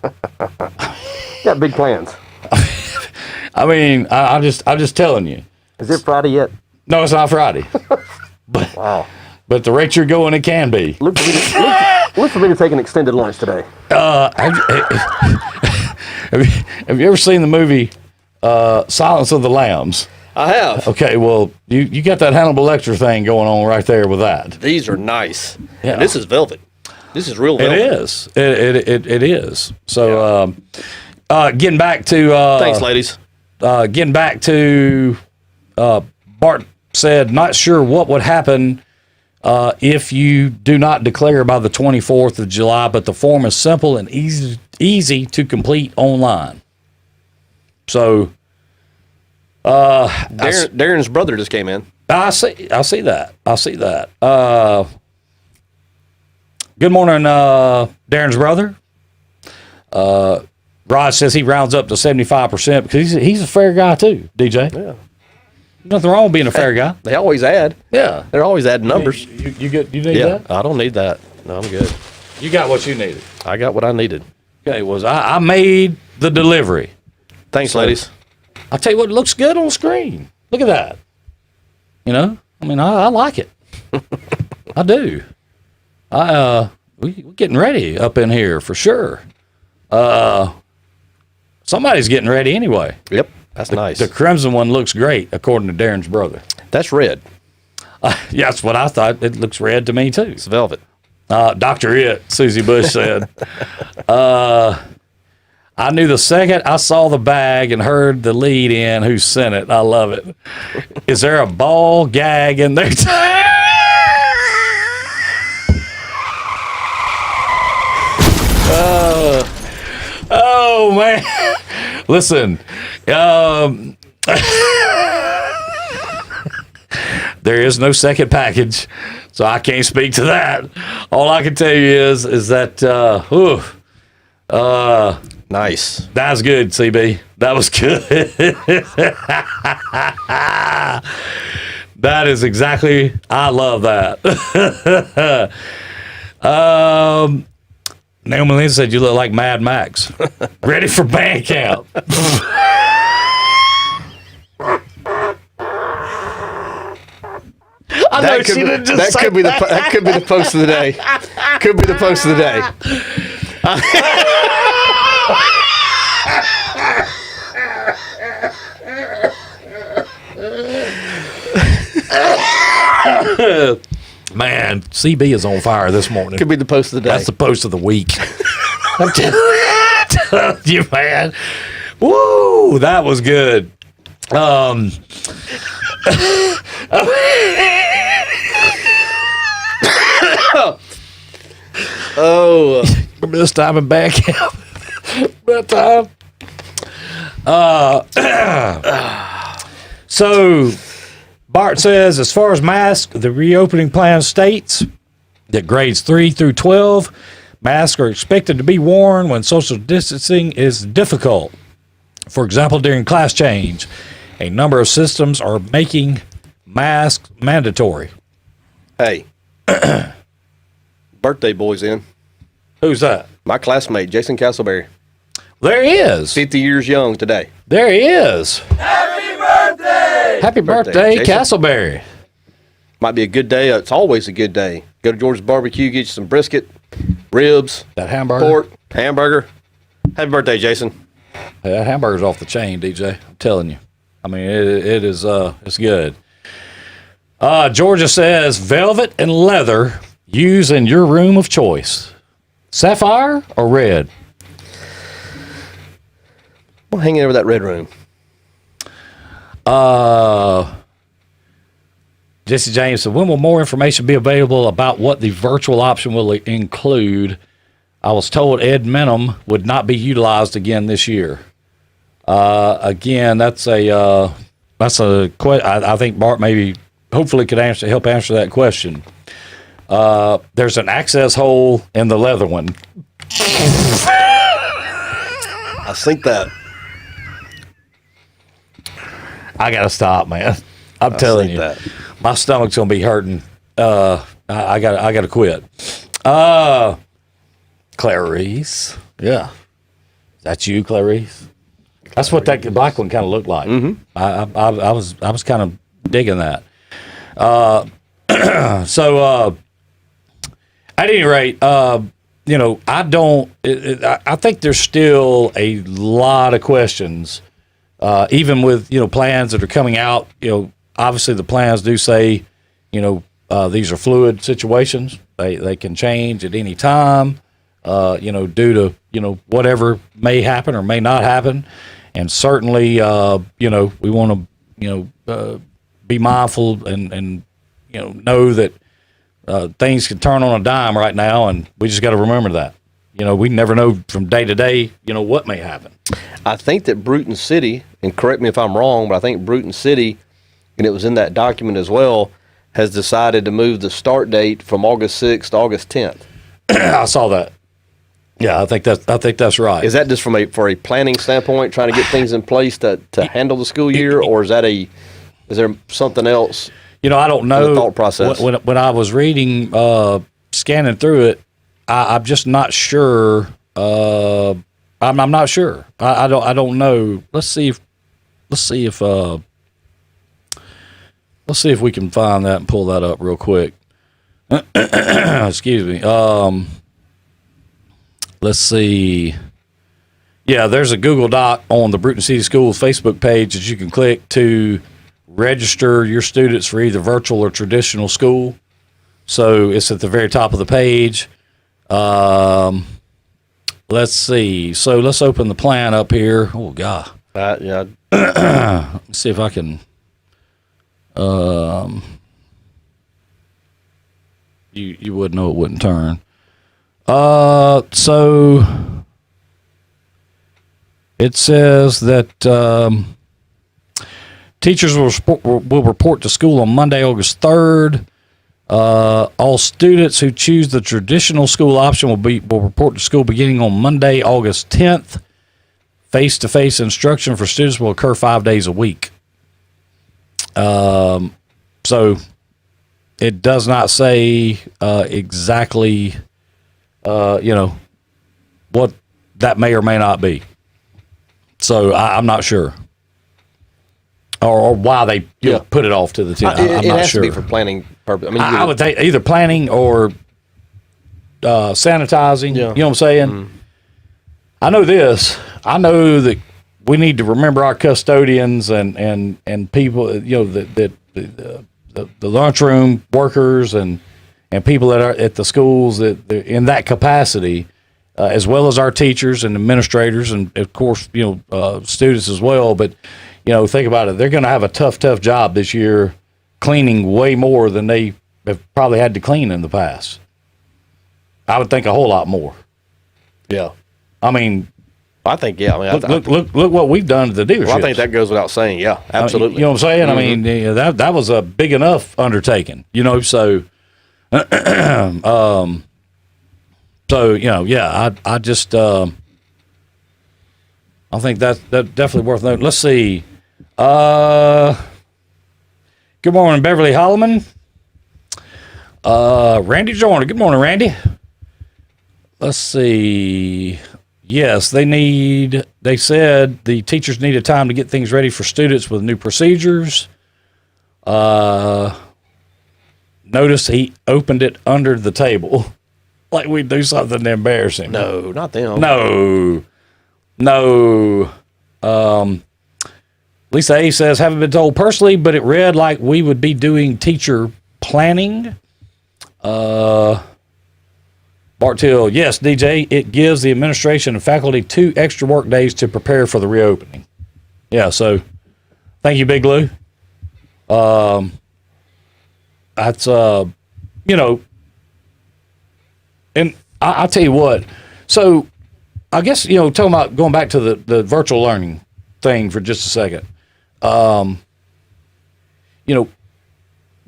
Got big plans. I mean, I'm just telling you. Is it Friday yet? No, it's not Friday. Wow. But the rate you're going, it can be. Look for me to take an extended lunch today. Have you ever seen the movie Silence of the Lambs? I have. Okay, well, you got that Hannibal Lecter thing going on right there with that. These are nice. Yeah. And this is velvet. This is real velvet. It is. It is. So, getting back to Thanks, ladies. getting back to Bart said, not sure what would happen if you do not declare by the 24th of July, but the form is simple and easy to complete online. So, Darren's brother just came in. I see that. Good morning, Darren's brother. Rod says he rounds up to 75% because he's a fair guy too, DJ. Yeah. Nothing wrong with being a fair guy. They always add. Yeah. They're always adding numbers. You need that? I don't need that. No, I'm good. You got what you needed. I got what I needed. Okay, I made the delivery. Thanks, ladies. I'll tell you what, it looks good on screen. Look at that. You know, I mean, I like it. I do. We're getting ready up in here for sure. Somebody's getting ready anyway. Yep, that's nice. The crimson one looks great, according to Darren's brother. That's red. Yeah, that's what I thought. It looks red to me too. It's velvet. Dr. It, Susie Bush said. I knew the second I saw the bag and heard the lead in who sent it. I love it. Is there a ball gag in there? Oh, man. Listen. There is no second package, so I can't speak to that. All I can tell you is that, Nice. that's good, CB. That was good. That is exactly, I love that. Naomi Lynn said you look like Mad Max. Ready for band camp. That could be the post of the day. Could be the post of the day. Man, CB is on fire this morning. Could be the post of the day. That's the post of the week. I'm telling you, man. Woo, that was good. Oh, Remember this time in band camp? That time. So Bart says, as far as masks, the reopening plan states that grades 3 through 12 masks are expected to be worn when social distancing is difficult. For example, during class change, a number of systems are making masks mandatory. hey. Birthday boy's in. Who's that? My classmate, Jason Castleberry. There he is. 50 years young today. There he is. Happy birthday! Happy birthday, Jason. Castleberry. Might be a good day. It's always a good day. Go to George's Barbecue, get you some brisket, ribs, That hamburger. pork, hamburger. Happy birthday, Jason. Hey, that hamburger's off the chain, DJ. I'm telling you. I mean, it is. It's good. Georgia says velvet and leather use in your room of choice. Sapphire or red? I'm hanging over that red room. Jesse James said, when will more information be available about what the virtual option will include? I was told Ed Minimum would not be utilized again this year. Again, that's a I think Bart maybe hopefully could help answer that question. There's an access hole in the leather one. I think that. I gotta stop, man. I'm telling you, that. my stomach's gonna be hurting. I gotta quit. Clarice, yeah, that's you, Clarice. That's what that black one kind of looked like. Mm-hmm. I was kind of digging that. So at any rate, you know, I think there's still a lot of questions, even with, you know, plans that are coming out. You know, obviously the plans do say, you know, these are fluid situations. They can change at any time, you know, due to, you know, whatever may happen or may not happen. And certainly, you know, we want to, you know, be mindful and you know that things can turn on a dime right now, and we just got to remember that. You know, we never know from day to day, you know, what may happen. I think that Bruton City, and correct me if I'm wrong, but I think Bruton City, and it was in that document as well, has decided to move the start date from August 6th to August 10th. I saw that. Yeah, I think that's right. Is that just for a planning standpoint, trying to get things in place to handle the school year, or is there something else? You know, I don't know. The thought process. When I was reading, scanning through it, I'm just not sure. I'm not sure. I don't know. Let's see if we can find that and pull that up real quick. Excuse me. Let's see. Yeah, there's a Google Doc on the Bruton City Schools Facebook page that you can click to register your students for either virtual or traditional school. So it's at the very top of the page. Let's see. So let's open the plan up here. Oh, God. Yeah. Let's see if I can. You would know it wouldn't turn. So it says that teachers will report to school on Monday, August 3rd. All students who choose the traditional school option will report to school beginning on Monday, August 10th. Face-to-face instruction for students will occur 5 days a week. So it does not say exactly, you know, what that may or may not be. So I'm not sure. Or why they put it off to the 10th. I'm not has sure. to be for planning purpose. I mean, I would think either planning or sanitizing. Yeah. You know what I'm saying? Mm-hmm. I know this. I know that we need to remember our custodians and people. You know the lunchroom workers and people that are at the schools that in that capacity, as well as our teachers and administrators and of course students as well. But you know, think about it. They're going to have a tough job this year, cleaning way more than they have probably had to clean in the past. I would think a whole lot more. Yeah. I mean, I think, yeah. I mean, look what we've done to the dealership. Well, I think that goes without saying. Yeah, absolutely. You know what I'm saying? I mean, that was a big enough undertaking, so, I just, I think that's definitely worth noting. Let's see. Good morning, Beverly Holloman. Randy Joyner. Good morning, Randy. Let's see. Yes, they said the teachers needed time to get things ready for students with new procedures. Notice he opened it under the table. Like we do something to embarrass him. No, not them. No. Lisa A says, haven't been told personally, but it read like we would be doing teacher planning. Bartill, yes, DJ, it gives the administration and faculty 2 extra work days to prepare for the reopening. Yeah, so thank you, Big Lou. That's, and I'll tell you what. So I guess, talking about going back to the virtual learning thing for just a second. The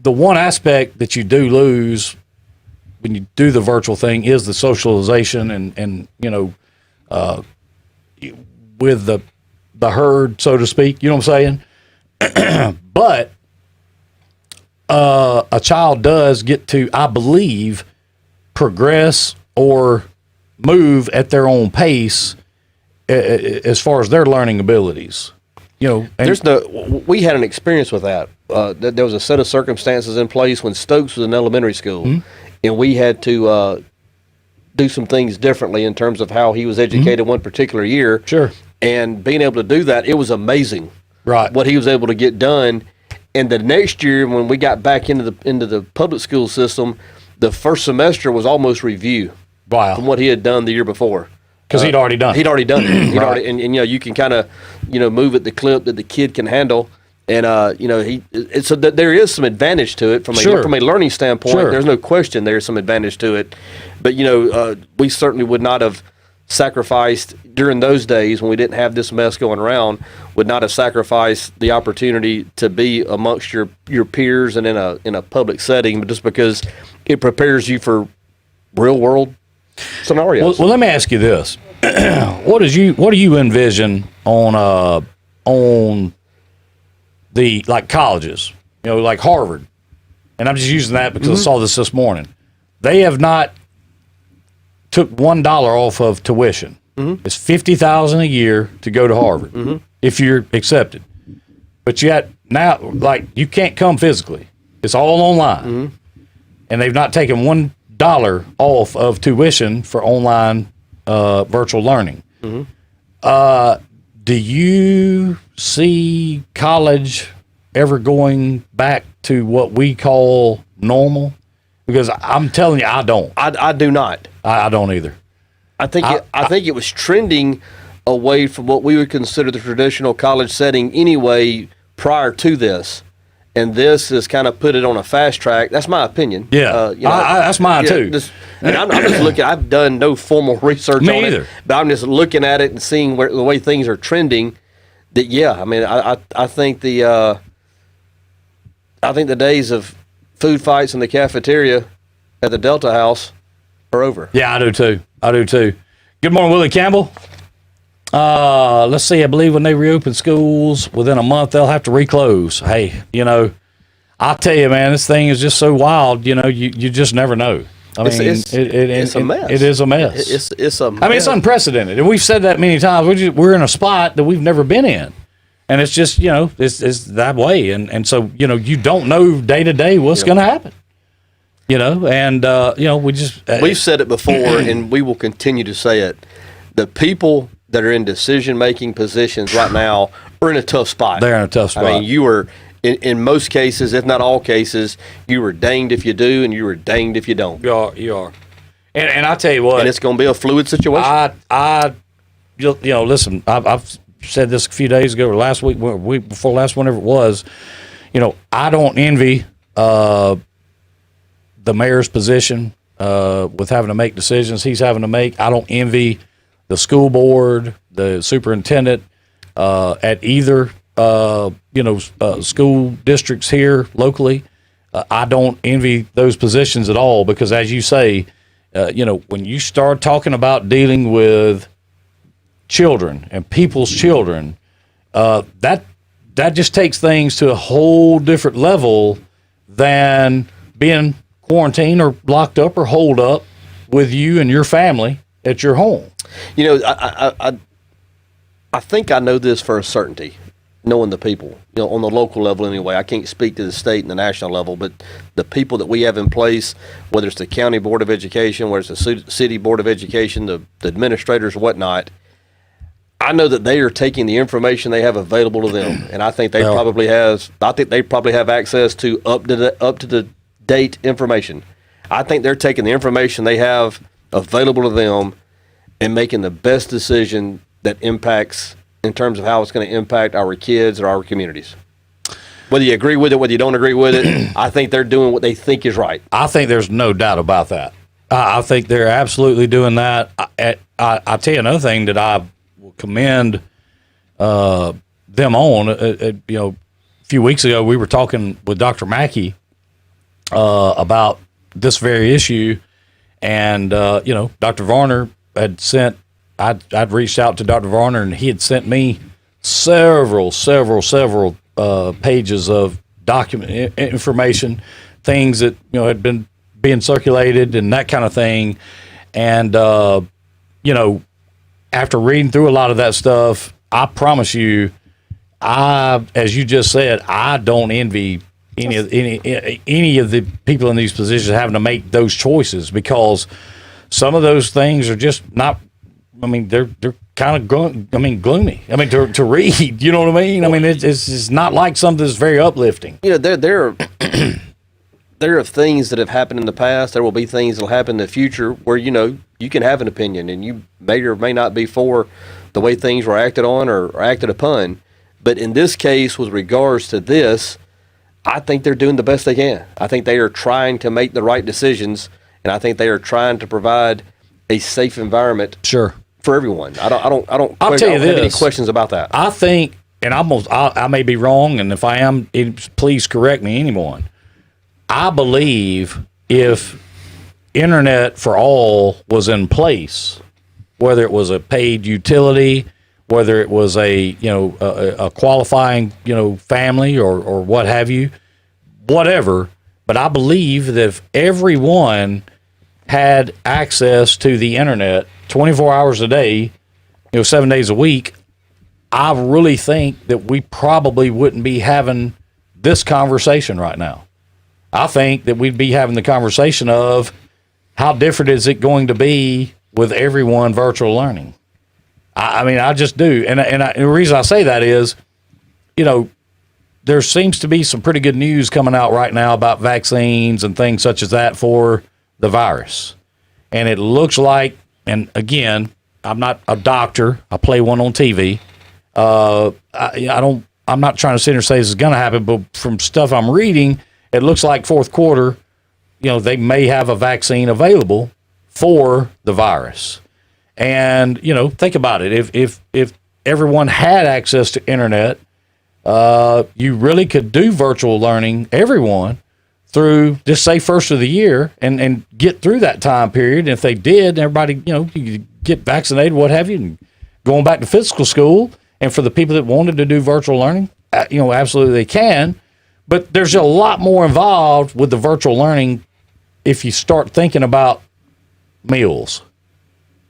one aspect that you do lose when you do the virtual thing is the socialization and with the herd, so to speak, you know what I'm saying? But a child does get to, I believe, progress or move at their own pace as far as their learning abilities. We had an experience with that. There was a set of circumstances in place when Stokes was in elementary school, and we had to do some things differently in terms of how he was educated one particular year. Sure. And being able to do that, it was amazing. Right. What he was able to get done. And the next year, when we got back into the public school system, the first semester was almost review. Wow. From what he had done the year before. Because he'd already done it. He'd already done it. Right. And you can kind of, move at the clip that the kid can handle. And, so there is some advantage to it from a learning standpoint. Sure. There's no question there's some advantage to it. But, we certainly would not have sacrificed during those days when we didn't have this mess going around, would not have sacrificed the opportunity to be amongst your peers and in a public setting, but just because it prepares you for real world scenarios. Well, let me ask you this: what do you envision on the colleges? Like Harvard, and I'm just using that because I saw this morning. They have not took $1 off of tuition. It's $50,000 a year to go to Harvard if you're accepted. But yet now, you can't come physically; it's all online, and they've not taken $1 off of tuition for online virtual learning. Do you see college ever going back to what we call normal? Because I'm telling you, I don't. I do not. I don't either. I think it was trending away from what we would consider the traditional college setting anyway prior to this. And this has kind of put it on a fast track. That's my opinion. Yeah, that's mine too. And I'm just looking. I've done no formal research Me on either. it, but I'm just looking at it and seeing the way things are trending. That I think the days of food fights in the cafeteria at the Delta House are over. Yeah, I do too. Good morning, Willie Campbell. Let's see. I believe when they reopen schools within a month, they'll have to reclose. Hey, I tell you, man, this thing is just so wild. You just never know. It's a mess. It is a mess. It's a mess. I mean, it's unprecedented, and we've said that many times. We're in a spot that we've never been in, and it's just it's that way, and so you don't know day to day what's going to happen. We've said it before, and we will continue to say it. The people that are in decision-making positions right now are in a tough spot. They're in a tough spot. I mean, you are, in most cases, if not all cases, you are danged if you do, and you are danged if you don't. You are. And I tell you what. And it's going to be a fluid situation. Listen, I've said this a few days ago or last week before last, whenever it was, I don't envy the mayor's position with having to make decisions he's having to make. I don't envy the school board, the superintendent at either school districts here locally. I don't envy those positions at all because, as you say, when you start talking about dealing with children and people's children, that just takes things to a whole different level than being quarantined or locked up or holed up with you and your family at your home. I think I know this for a certainty, knowing the people, on the local level anyway. I can't speak to the state and the national level, but the people that we have in place, whether it's the county board of education, whether it's the city board of education, the administrators, whatnot, I know that they are taking the information they have available to them, and I think they probably have access to up to the date information. I think they're taking the information they have available to them and making the best decision that impacts in terms of how it's going to impact our kids or our communities. Whether you agree with it, whether you don't agree with it, I think they're doing what they think is right. I think there's no doubt about that. I think they're absolutely doing that. I'll tell you another thing that I will commend them on. A few weeks ago, we were talking with Dr. Mackey about this very issue, and Dr. Varner had sent. I'd reached out to Dr. Varner, and he had sent me several pages of document information, things that had been being circulated and that kind of thing. And after reading through a lot of that stuff, I promise you, as you just said, I don't envy any of the people in these positions having to make those choices, because some of those things are just not. I mean, they're kind of gloomy. I mean, to read, you know what I mean? I mean, it's not like something that's very uplifting. There are things that have happened in the past. There will be things that will happen in the future where, you can have an opinion and you may or may not be for the way things were acted on or acted upon. But in this case, with regards to this, I think they're doing the best they can. I think they are trying to make the right decisions, and I think they are trying to provide a safe environment. Sure. For everyone. I don't I'll tell you have any questions about that. I think, and I may be wrong, and if I am, please correct me, anyone. I believe if internet for all was in place, whether it was a paid utility, whether it was a qualifying family or what have you, whatever, but I believe that if everyone had access to the internet 24 hours a day, 7 days a week, I really think that we probably wouldn't be having this conversation right now. I think that we'd be having the conversation of how different is it going to be with everyone virtual learning. I mean, I just do. And the reason I say that is, there seems to be some pretty good news coming out right now about vaccines and things such as that for the virus. And it looks like, and again, I'm not a doctor. I play one on TV. I'm not trying to sit here and say this is going to happen, but from stuff I'm reading, it looks like fourth quarter, they may have a vaccine available for the virus. And, think about it. If everyone had access to internet, you really could do virtual learning, everyone, through just say first of the year and get through that time period. And if they did, everybody, you get vaccinated, what have you, and going back to physical school. And for the people that wanted to do virtual learning, absolutely they can. But there's a lot more involved with the virtual learning if you start thinking about meals,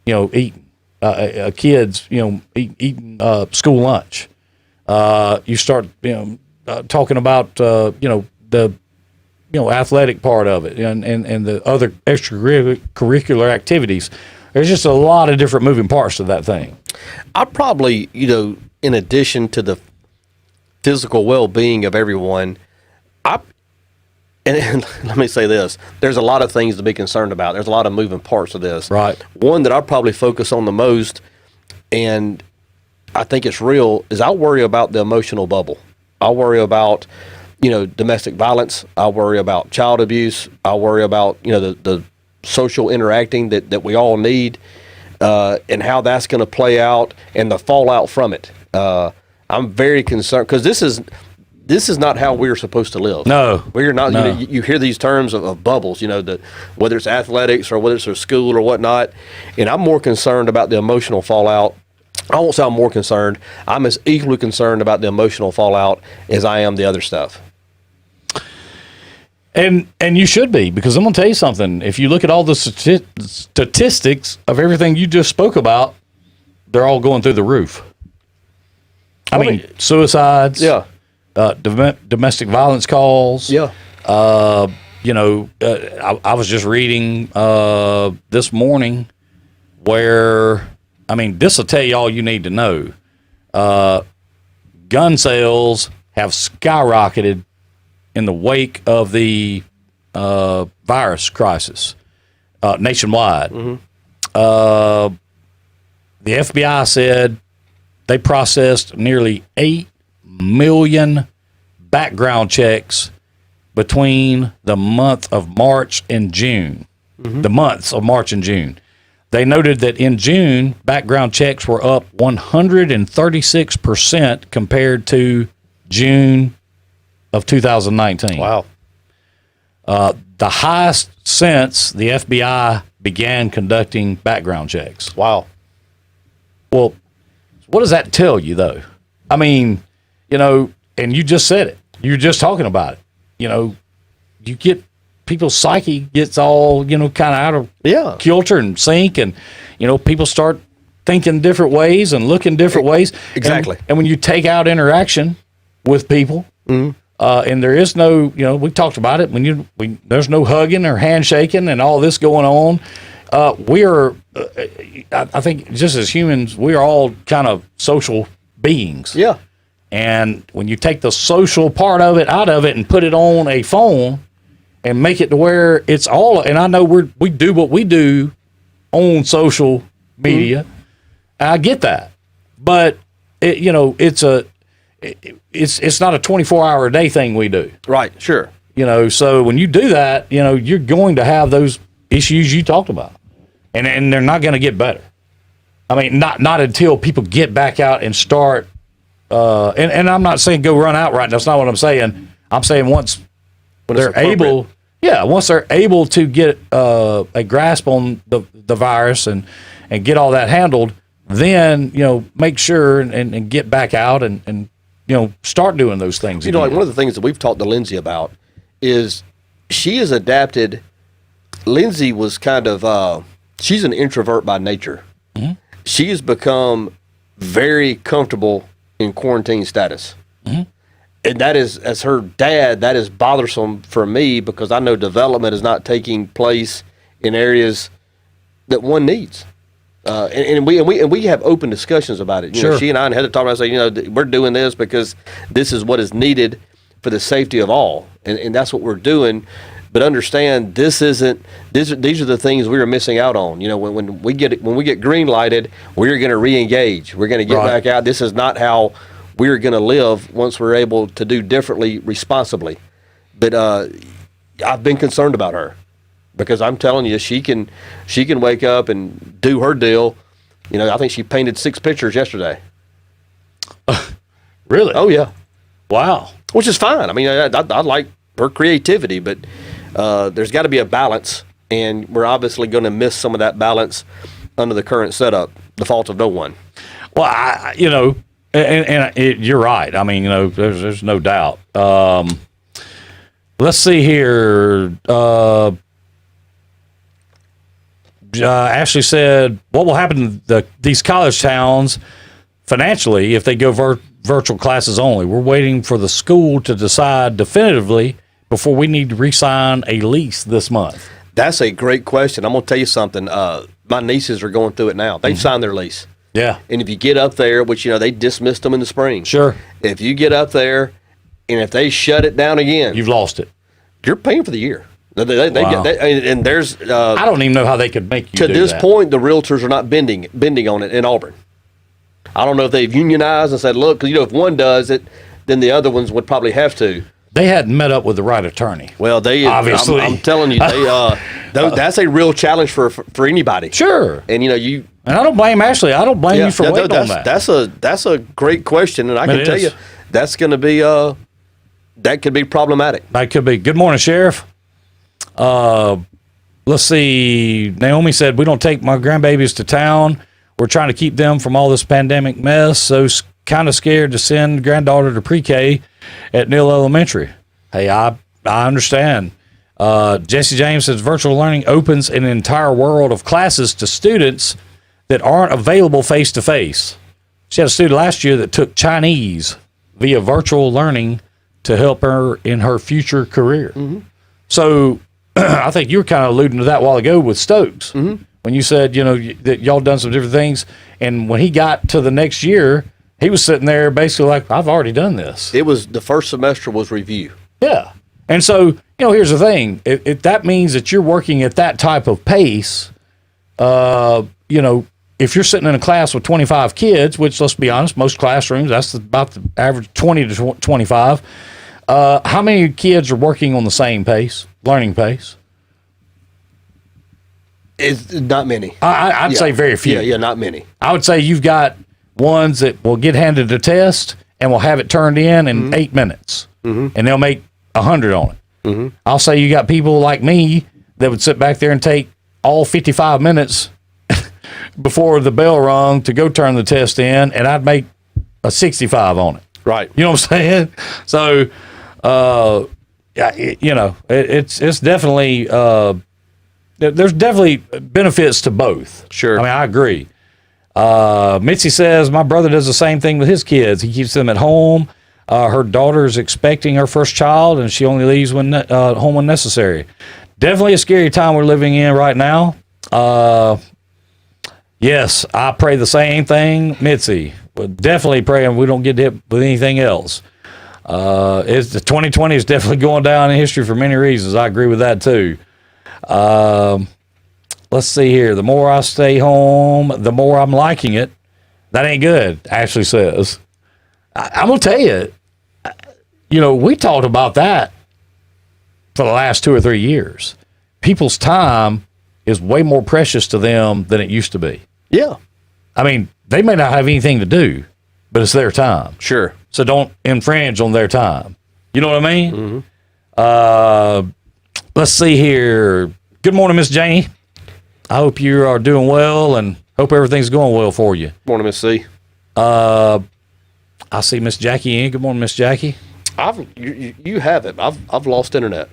eating, kids, eating school lunch. You start, talking about, the athletic part of it and the other extracurricular activities. There's just a lot of different moving parts to that thing. I probably, in addition to the physical well-being of everyone, and let me say this, there's a lot of things to be concerned about. There's a lot of moving parts of this. Right. One that I probably focus on the most, and I think it's real, is I worry about the emotional bubble. I worry about domestic violence. I worry about child abuse. I worry about, the social interacting that we all need, and how that's going to play out and the fallout from it. I'm very concerned because this is not how we're supposed to live. No, we're not. No. You hear these terms of bubbles, whether it's athletics or whether it's a school or whatnot, and I'm more concerned about the emotional fallout. I won't say I'm more concerned. I'm as equally concerned about the emotional fallout as I am the other stuff. And you should be, because I'm going to tell you something. If you look at all the statistics of everything you just spoke about, they're all going through the roof. I mean, suicides. Yeah. Domestic violence calls. Yeah. I was just reading this morning where, I mean, this will tell you all you need to know. Gun sales have skyrocketed in the wake of the virus crisis nationwide. Mm-hmm. The FBI said they processed nearly 8 million background checks between the month of March and June. Mm-hmm. The months of March and June. They noted that in June, background checks were up 136% compared to June of 2019. Wow. The highest since the FBI began conducting background checks. Wow. Well, what does that tell you, though? I mean, and you just said it. You were just talking about it. You get people's psyche gets all, kind of out of kilter and sync, and, people start thinking different ways and looking different ways. Exactly. And when you take out interaction with people, mm-hmm. And there is no, we talked about it, there's no hugging or handshaking and all this going on. We are, I think, just as humans, we are all kind of social beings. Yeah. And when you take the social part of it out of it and put it on a phone and make it to where it's all, and I know we do what we do on social media. Mm-hmm. I get that, but it's not a 24-hour a day thing we do. Right. Sure. So when you do that, you're going to have those issues you talked about, and they're not going to get better. I mean, not until people get back out and start. And I'm not saying go run out right. That's not what I'm saying. I'm saying once they're able to get a grasp on the virus and get all that handled, then make sure and get back out and start doing those things. Like one of the things that we've talked to Lindsay about is she has adapted. Lindsay was kind of she's an introvert by nature. Mm-hmm. She has become very comfortable in quarantine status. Mm-hmm. And that is, as her dad, that is bothersome for me because I know development is not taking place in areas that one needs. And we have open discussions about it. Sure. She and I had to talk about, we're doing this because this is what is needed for the safety of all, and that's what we're doing. But understand, these are the things we are missing out on. When we get green lighted, we're going to re-engage. We're going to get back out. This is not how we're going to live once we're able to do differently responsibly. But I've been concerned about her because I'm telling you, she can wake up and do her deal. I think she painted 6 pictures yesterday. Really? Oh yeah. Wow. Which is fine. I mean, I like her creativity, but there's got to be a balance, and we're obviously going to miss some of that balance under the current setup, the fault of no one. Well, you're right. I mean, there's no doubt. Let's see here. Ashley said, what will happen to these college towns financially if they go virtual classes only? We're waiting for the school to decide definitively before we need to re-sign a lease this month. That's a great question. I'm going to tell you something. My nieces are going through it now. They've signed their lease. Yeah. And if you get up there, which, they dismissed them in the spring. Sure. If you get up there and if they shut it down again, you've lost it. You're paying for the year. Wow. And there's I don't even know how they could make you to do this that. point, the realtors are not bending on it in Auburn. I don't know if they've unionized and said, look, because if one does it, then the other ones would probably have to. They hadn't met up with the right attorney. Well, they obviously. I'm telling you, That's a real challenge for anybody. Sure. And you. And I don't blame Ashley. I don't blame you for waiting on that. That's a great question, and I can tell you that's going to be that could be problematic. That could be. Good morning, Sheriff. Let's see. Naomi said, we don't take my grandbabies to town. We're trying to keep them from all this pandemic mess. So kind of scared to send granddaughter to pre-K at Neal Elementary. Hey, I understand. Jesse James says virtual learning opens an entire world of classes to students that aren't available face-to-face. She had a student last year that took Chinese via virtual learning to help her in her future career. Mm-hmm. So I think you were kind of alluding to that a while ago with Stokes. Mm-hmm. When you said, that y'all done some different things. And when he got to the next year, he was sitting there basically like, I've already done this. It was the first semester was review. Yeah. And so, here's the thing. If that means that you're working at that type of pace, if you're sitting in a class with 25 kids, which let's be honest, most classrooms, that's about the average 20 to 25. How many kids are working on the same pace, learning pace? It's not many. I'd say very few. Yeah, not many. I would say you've got ones that will get handed a test and will have it turned in 8 minutes, and they'll make 100 on it. Mm-hmm. I'll say you got people like me that would sit back there and take all 55 minutes before the bell rung to go turn the test in, and I'd make a 65 on it. Right. You know what I'm saying? So, it's definitely there's definitely benefits to both. Sure. I mean, I agree. Mitzi says my brother does the same thing with his kids. He keeps them at home. Her daughter is expecting her first child, and she only leaves home when necessary. Definitely a scary time we're living in right now. Yes, I pray the same thing, Mitzi. We're definitely praying we don't get hit with anything else. The 2020 is definitely going down in history for many reasons. I agree with that too. Let's see here. The more I stay home, the more I'm liking it. That ain't good, Ashley says. I'm going to tell you, we talked about that for the last 2 or 3 years. People's time is way more precious to them than it used to be. Yeah. I mean, they may not have anything to do, but it's their time. Sure. So don't infringe on their time. You know what I mean? Mm-hmm. Let's see here. Good morning, Miss Janie. I hope you are doing well and hope everything's going well for you. Morning, Miss C. I see Miss Jackie in. Good morning, Miss Jackie. You have it. I've lost internet.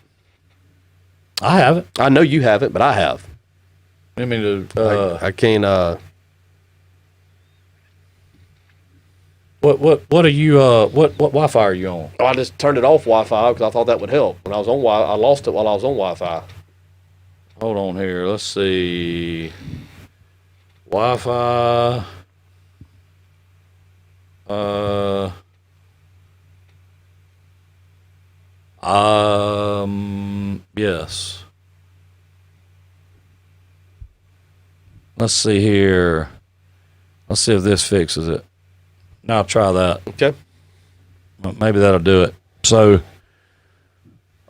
I haven't. I know you haven't, but I have. I mean, I can't. What are you? What Wi-Fi are you on? I just turned it off Wi-Fi because I thought that would help. When I was on I lost it while I was on Wi-Fi. Hold on here. Let's see. Wi-Fi. Yes. Let's see here. Let's see if this fixes it. Now I'll try that. Okay. Well, maybe that'll do it. So,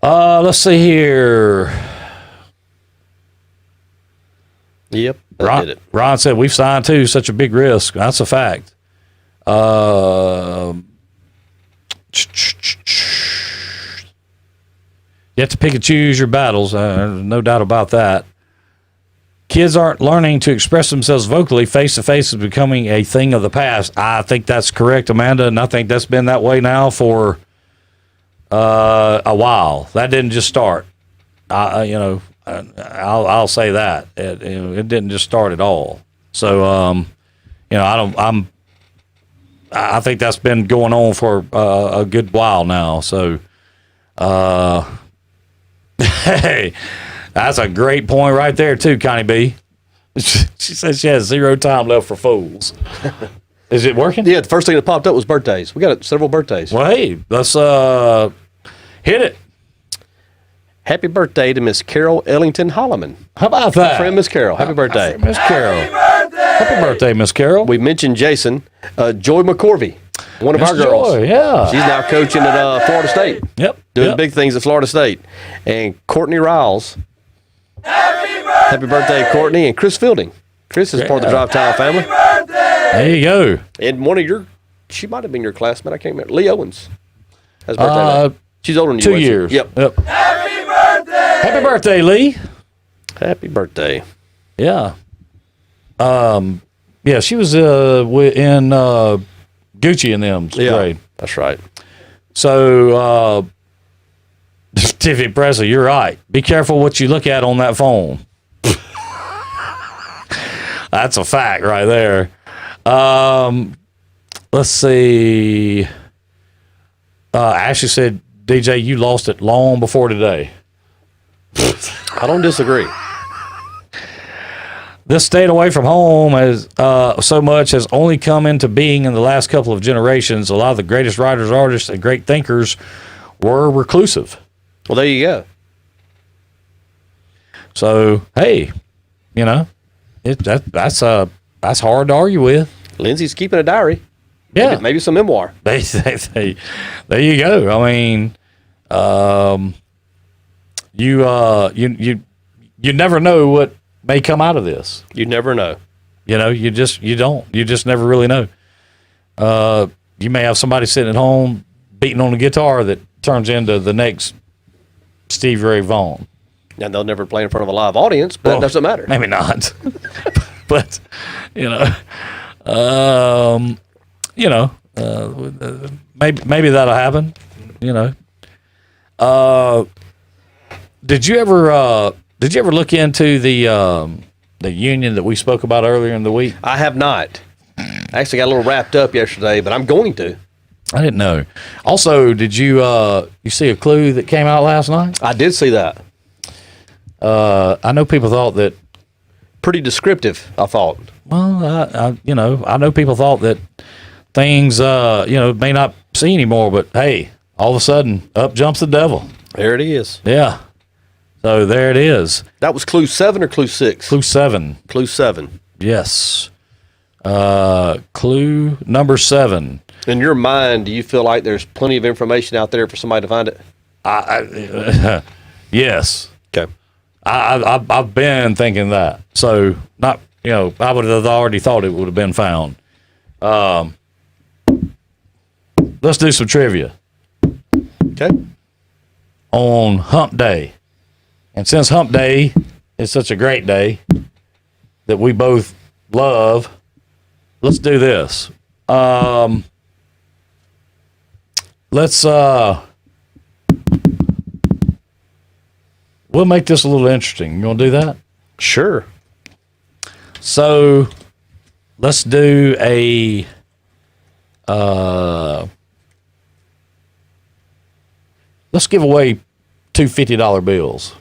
let's see here. Yep. Ron, did it. Ron said, we've signed too, such a big risk. That's a fact. You have to pick and choose your battles. No doubt about that. Kids aren't learning to express themselves vocally. Face-to-face is becoming a thing of the past. I think that's correct, Amanda, and I think that's been that way now for a while. That didn't just start. I'll say that. It didn't just start at all. So, I think that's been going on for a good while now. So, hey, that's a great point right there, too, Connie B. She says she has 0 time left for fools. Is it working? Yeah, the first thing that popped up was birthdays. We got several birthdays. Well, hey, let's hit it. Happy birthday to Miss Carol Ellington Holloman. How about that? My friend Miss Carol. Happy birthday. Miss Carol. Happy birthday, Miss Carol. We mentioned Jason. Joy McCorvey, one of Miss our girls. Joy, yeah. She's now coaching at Florida State. Yep. Doing big things at Florida State. And Courtney Riles. Happy Happy birthday, Courtney and Chris Fielding. Chris is part of the Drive Time family. There you go. And one of she might have been your classmate. I can't remember. Lee Owens has birthday today. She's older than you. 2 years. Yep. Happy birthday. Happy birthday, Lee. Happy birthday. Yeah. Yeah, she was in Gucci and them's grade. That's right. So, Tiffany Presley, you're right. Be careful what you look at on that phone. That's a fact right there. Let's see. Ashley said, DJ, you lost it long before today. I don't disagree. This staying away from home has so much has only come into being in the last couple of generations. A lot of the greatest writers, artists, and great thinkers were reclusive. Well, there you go. So, hey, you know, that's hard to argue with. Lindsay's keeping a diary. Yeah, maybe some memoir. There you go. I mean, you never know what may come out of this. You never know. You know, you just never really know. You may have somebody sitting at home beating on a guitar that turns into the next Stevie Ray Vaughan. Now they'll never play in front of a live audience, but that doesn't matter. Maybe not. But maybe that'll happen. You know. Did you ever look into the union that we spoke about earlier in the week? I have not. I actually got a little wrapped up yesterday, but I'm going to. I didn't know. Also, did you see a clue that came out last night? I did see that. I know people thought that. Pretty descriptive, I thought. Well, I know people thought that things, may not see anymore, but hey, all of a sudden, up jumps the devil. There it is. Yeah. So there it is. That was clue 7 or clue 6? Clue 7. Clue 7. Yes. Clue number 7. In your mind, do you feel like there's plenty of information out there for somebody to find it? Yes. Okay. I've been thinking that. So not, I would have already thought it would have been found. Let's do some trivia. Okay. On Hump Day. And since Hump Day is such a great day that we both love, let's do this. We'll make this a little interesting. You want to do that? Sure. So let's do let's give away two $50 bills.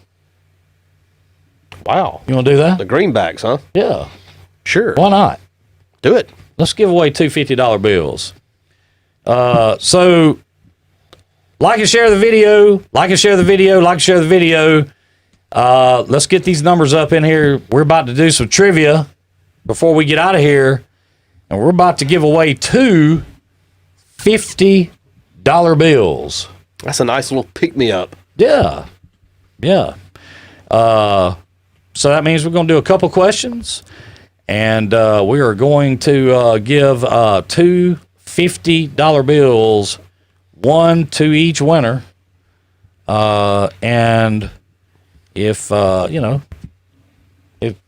Wow. You want to do that? The greenbacks, huh? Yeah. Sure. Why not? Do it. Let's give away two $50 bills. So like and share the video. Let's get these numbers up in here. We're about to do some trivia before we get out of here. And we're about to give away two $50 bills. That's a nice little pick-me-up. Yeah. Yeah. So that means we're going to do a couple questions. And we are going to give two $50 bills, one to each winner. And if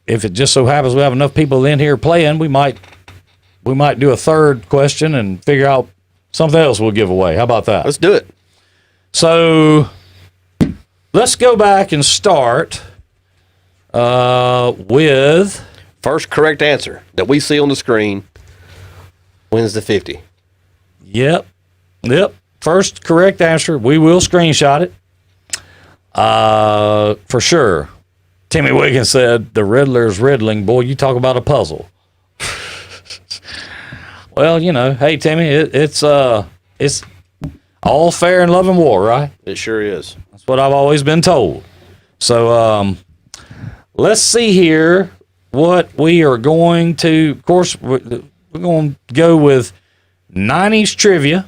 if it just so happens we have enough people in here playing, we might do a third question and figure out something else we'll give away. How about that? Let's do it. So let's go back and start with first correct answer that we see on the screen wins the 50. Yep. First correct answer. We will screenshot it. For sure. Timmy Wiggins said, the Riddler's riddling. Boy, you talk about a puzzle. Well, hey, Timmy, it's all fair in love and war, right? It sure is. That's what I've always been told. So let's see here what we are going to, of course, we're going to go with 90s trivia.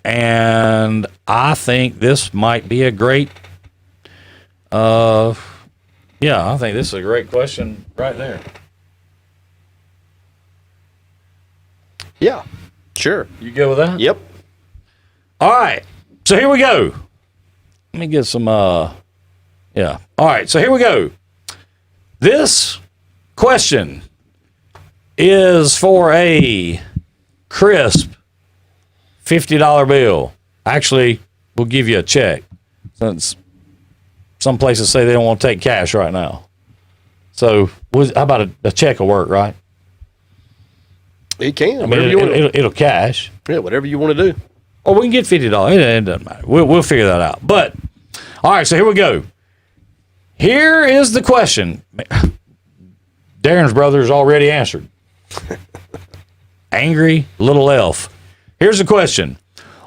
And I think this might be a great Yeah, I think this is a great question right there. Yeah, sure. You good with that? Yep. All right. So here we go. Let me get some, yeah. All right. So here we go. This question is for a crisp $50 bill. Actually, we'll give you a check since some places say they don't want to take cash right now. So how about a check will work, right? It can. I mean, it'll cash. Yeah, whatever you want to do. Or we can get $50. It doesn't matter. We'll figure that out. But, all right, so here we go. Here is the question. Darren's brother's already answered. Angry little elf. Here's the question.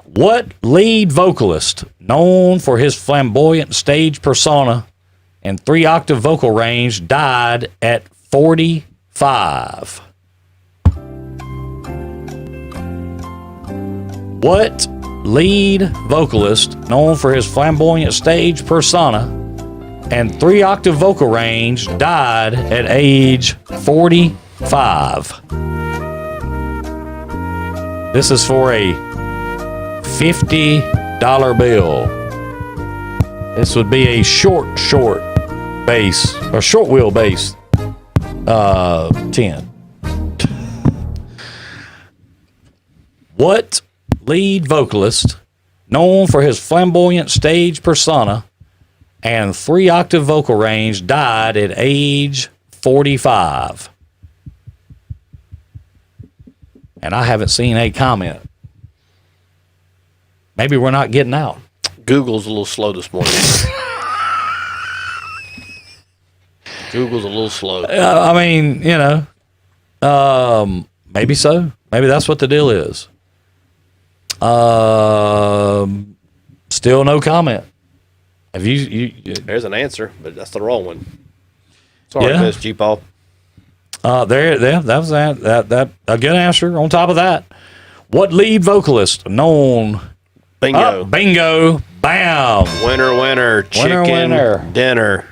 What lead vocalist, known for his flamboyant stage persona and 3-octave vocal range, died at 45? What lead vocalist, known for his flamboyant stage persona and 3-octave vocal range, died at age 45? This is for a $50 bill. This would be a short bass, or short wheel bass 10. What lead vocalist, known for his flamboyant stage persona and 3-octave vocal range, died at age 45? And I haven't seen a comment. Maybe we're not getting out. Google's a little slow this morning. Google's a little slow. I mean, maybe so. Maybe that's what the deal is. Still no comment. Have you There's an answer, but that's the wrong one. Sorry, Yeah. Miss G-Paul. that was that a good answer on top of that. What lead vocalist known? Bingo. Bingo. Bam. Winner, chicken winner. dinner.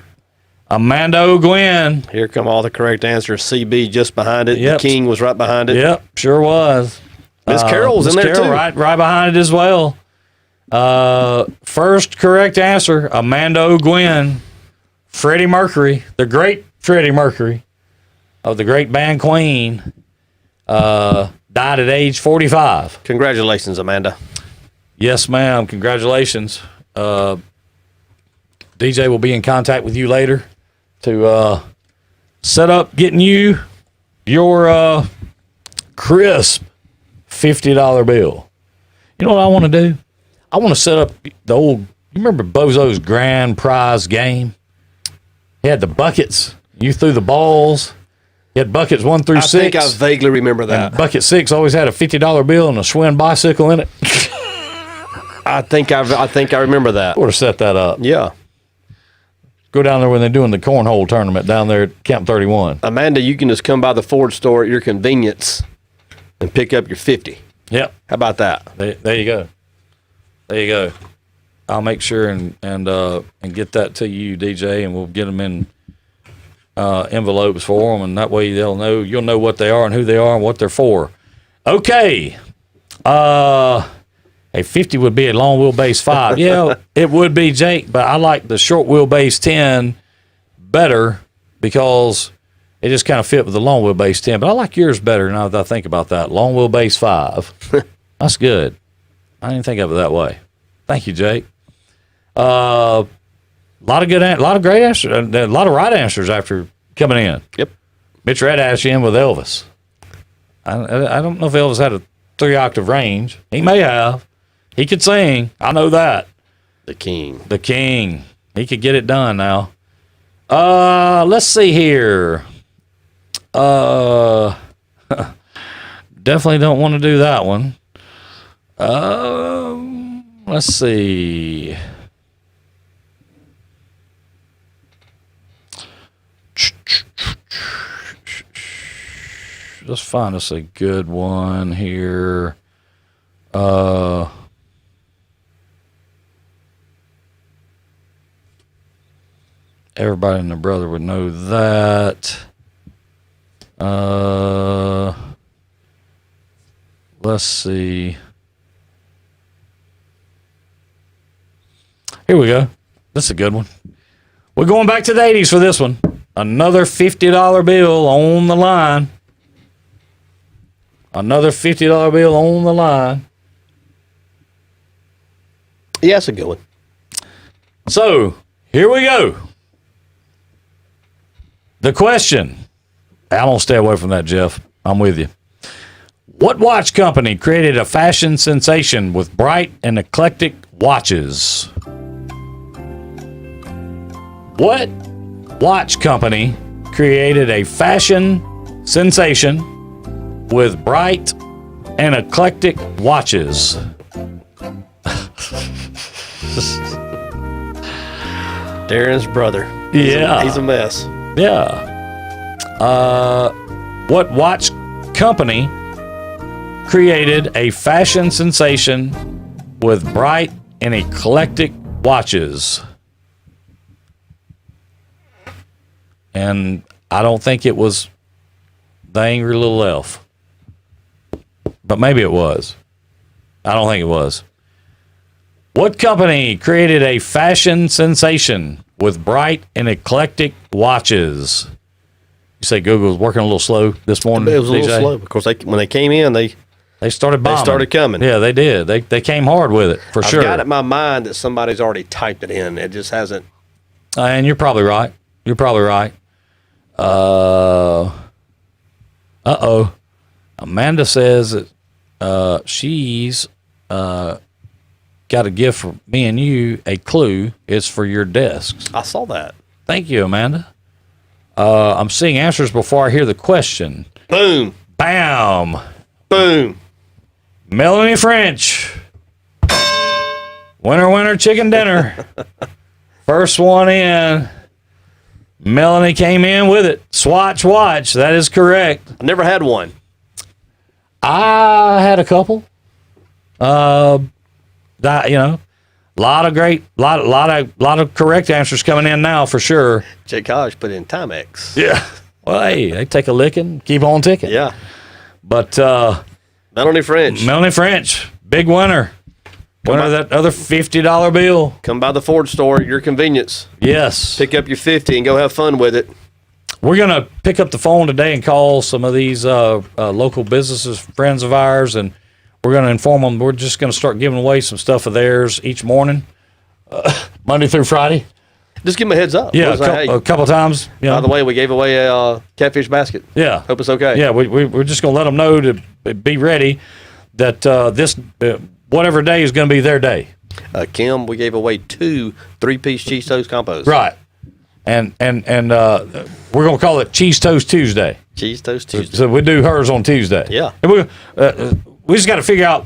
Amanda O'Gwen. Here come all the correct answers. CB just behind it. Yep. The King was right behind it. Yep, sure was. Miss Carroll was in Miss there Carroll too. right behind it as well. First correct answer, Amanda O'Gwen. Freddie Mercury, the great Freddie Mercury of the great band Queen, died at age 45. Congratulations, Amanda. Yes, ma'am. Congratulations. DJ will be in contact with you later to set up getting you your crisp $50 bill. You know what I want to do? I want to set up the old, you remember Bozo's grand prize game? He had the buckets. You threw the balls. He had buckets 1 through 6. I think I vaguely remember that. And bucket 6 always had a $50 bill and a Schwinn bicycle in it. I think I remember that. Ought to set that up. Yeah. Go down there when they're doing the cornhole tournament down there at Camp 31. Amanda, you can just come by the Ford store at your convenience and pick up your 50. Yep. How about that? There you go. There you go. I'll make sure and get that to you, DJ, and we'll get them in envelopes for them, and that way you'll know what they are and who they are and what they're for. Okay. A 50 would be a long wheelbase 5. Yeah, it would be, Jake, but I like the short wheelbase 10 better because it just kind of fit with the long wheelbase 10. But I like yours better now that I think about that. Long wheelbase 5. That's good. I didn't think of it that way. Thank you, Jake. A lot of great answers, a lot of right answers after coming in. Yep. Mitch Red asked you in with Elvis. I don't know if Elvis had a 3-octave range. He may have. He could sing. I know that. The King. The King. He could get it done now. Let's see here. Definitely don't want to do that one. Let's see. Let's find us a good one here. everybody and their brother would know that. Let's see. Here we go. This is a good one. We're going back to the 80s for this one. Another $50 bill on the line. Another $50 bill on the line. Yeah, that's a good one. So, here we go. The question. I'm going to stay away from that, Jeff. I'm with you. What watch company created a fashion sensation with bright and eclectic watches? What watch company created a fashion sensation with bright and eclectic watches? Darren's brother. Yeah. He's a mess. Yeah. What watch company created a fashion sensation with bright and eclectic watches? And I don't think it was the Angry Little Elf. But maybe it was. I don't think it was. What company created a fashion sensation with bright and eclectic watches? You say Google was working a little slow this morning? It was a DJ? little slow because when they came in, they started bombing. They started coming. Yeah, they did. They came hard with it, for sure. I've got it in my mind that somebody's already typed it in. It just hasn't. And you're probably right. You're probably right. Amanda says that she's got a gift for me and you. A clue is for your desks. I saw that. Thank you, Amanda. I'm seeing answers before I hear the question. Boom. Bam. Boom. Melanie French. Winner, chicken dinner. First one in. Melanie came in with it. Swatch watch. That is correct. I never had one. I had a couple. That, lot of correct answers coming in now for sure. Jake Hodge put in Timex. Yeah. Well, hey, they take a licking, keep on ticking. Yeah. But Melanie French, big winner. Winner of that other $50 bill. Come by the Ford store at your convenience. Yes. Pick up your 50 and go have fun with it. We're going to pick up the phone today and call some of these local businesses, friends of ours, and we're going to inform them. We're just going to start giving away some stuff of theirs each morning, Monday through Friday. Just give them a heads up. Yeah, a couple times. By the way, we gave away a catfish basket. Yeah. Hope it's okay. Yeah, we're just going to let them know to be ready that this whatever day is going to be their day. Kim, we gave away 2 3-piece cheese toast combos. Right. And we're going to call it Cheese Toast Tuesday. Cheese Toast Tuesday. So we do hers on Tuesday. Yeah. And we just got to figure out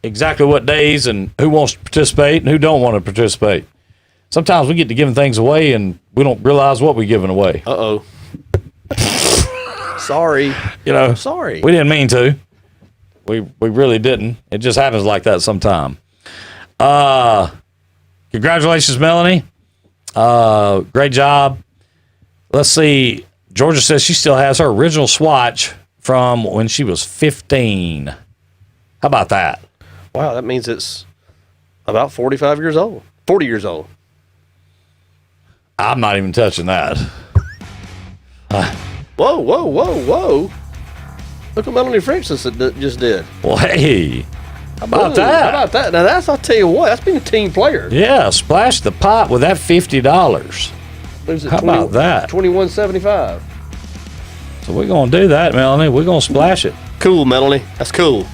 exactly what days and who wants to participate and who don't want to participate. Sometimes we get to giving things away and we don't realize what we're giving away. Uh-oh. Sorry. Sorry. We didn't mean to. We really didn't. It just happens like that sometime. Congratulations, Melanie. Great job. Let's see. Georgia says she still has her original swatch from when she was 15. How about that? Wow, that means it's about 45 years old. 40 years old. I'm not even touching that. Whoa. Look what Melanie French just did. Well, hey. How about Ooh, that? How about that? Now, I'll tell you what, that's being a team player. Yeah, splash the pot with that $50. How about that? $21.75. So we're going to do that, Melanie. We're going to splash it. Cool, Melanie. That's cool.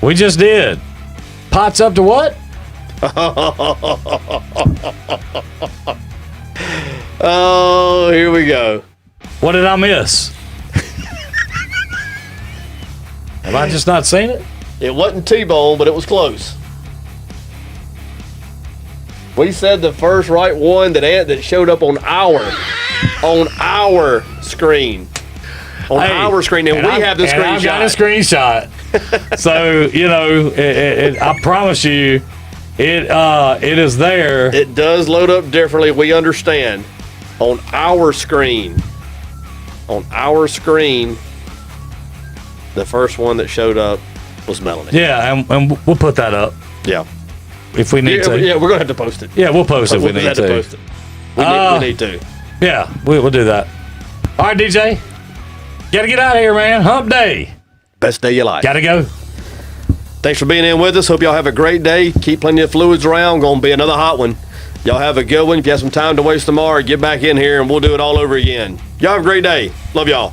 We just did. Pot's up to what? Oh, here we go. What did I miss? Have I just not seen it? It wasn't T-bone, but it was close. We said the first right one that showed up on our screen. Our screen, and we have the screenshot. I've got a screenshot. So, I promise you, It is there. It does load up differently. We understand. On our screen, the first one that showed up was Melanie. Yeah, and we'll put that up Yeah. if we need to. Yeah, we're gonna have to post it. Yeah, we'll post it if we We'll need have to to. post it. We need to. Yeah, we'll do that. All right, DJ. Gotta get out of here, man. Hump day. Best day of your life. Gotta go. Thanks for being in with us. Hope y'all have a great day. Keep plenty of fluids around. Gonna be another hot one. Y'all have a good one. If you have some time to waste tomorrow, get back in here and we'll do it all over again. Y'all have a great day. Love y'all.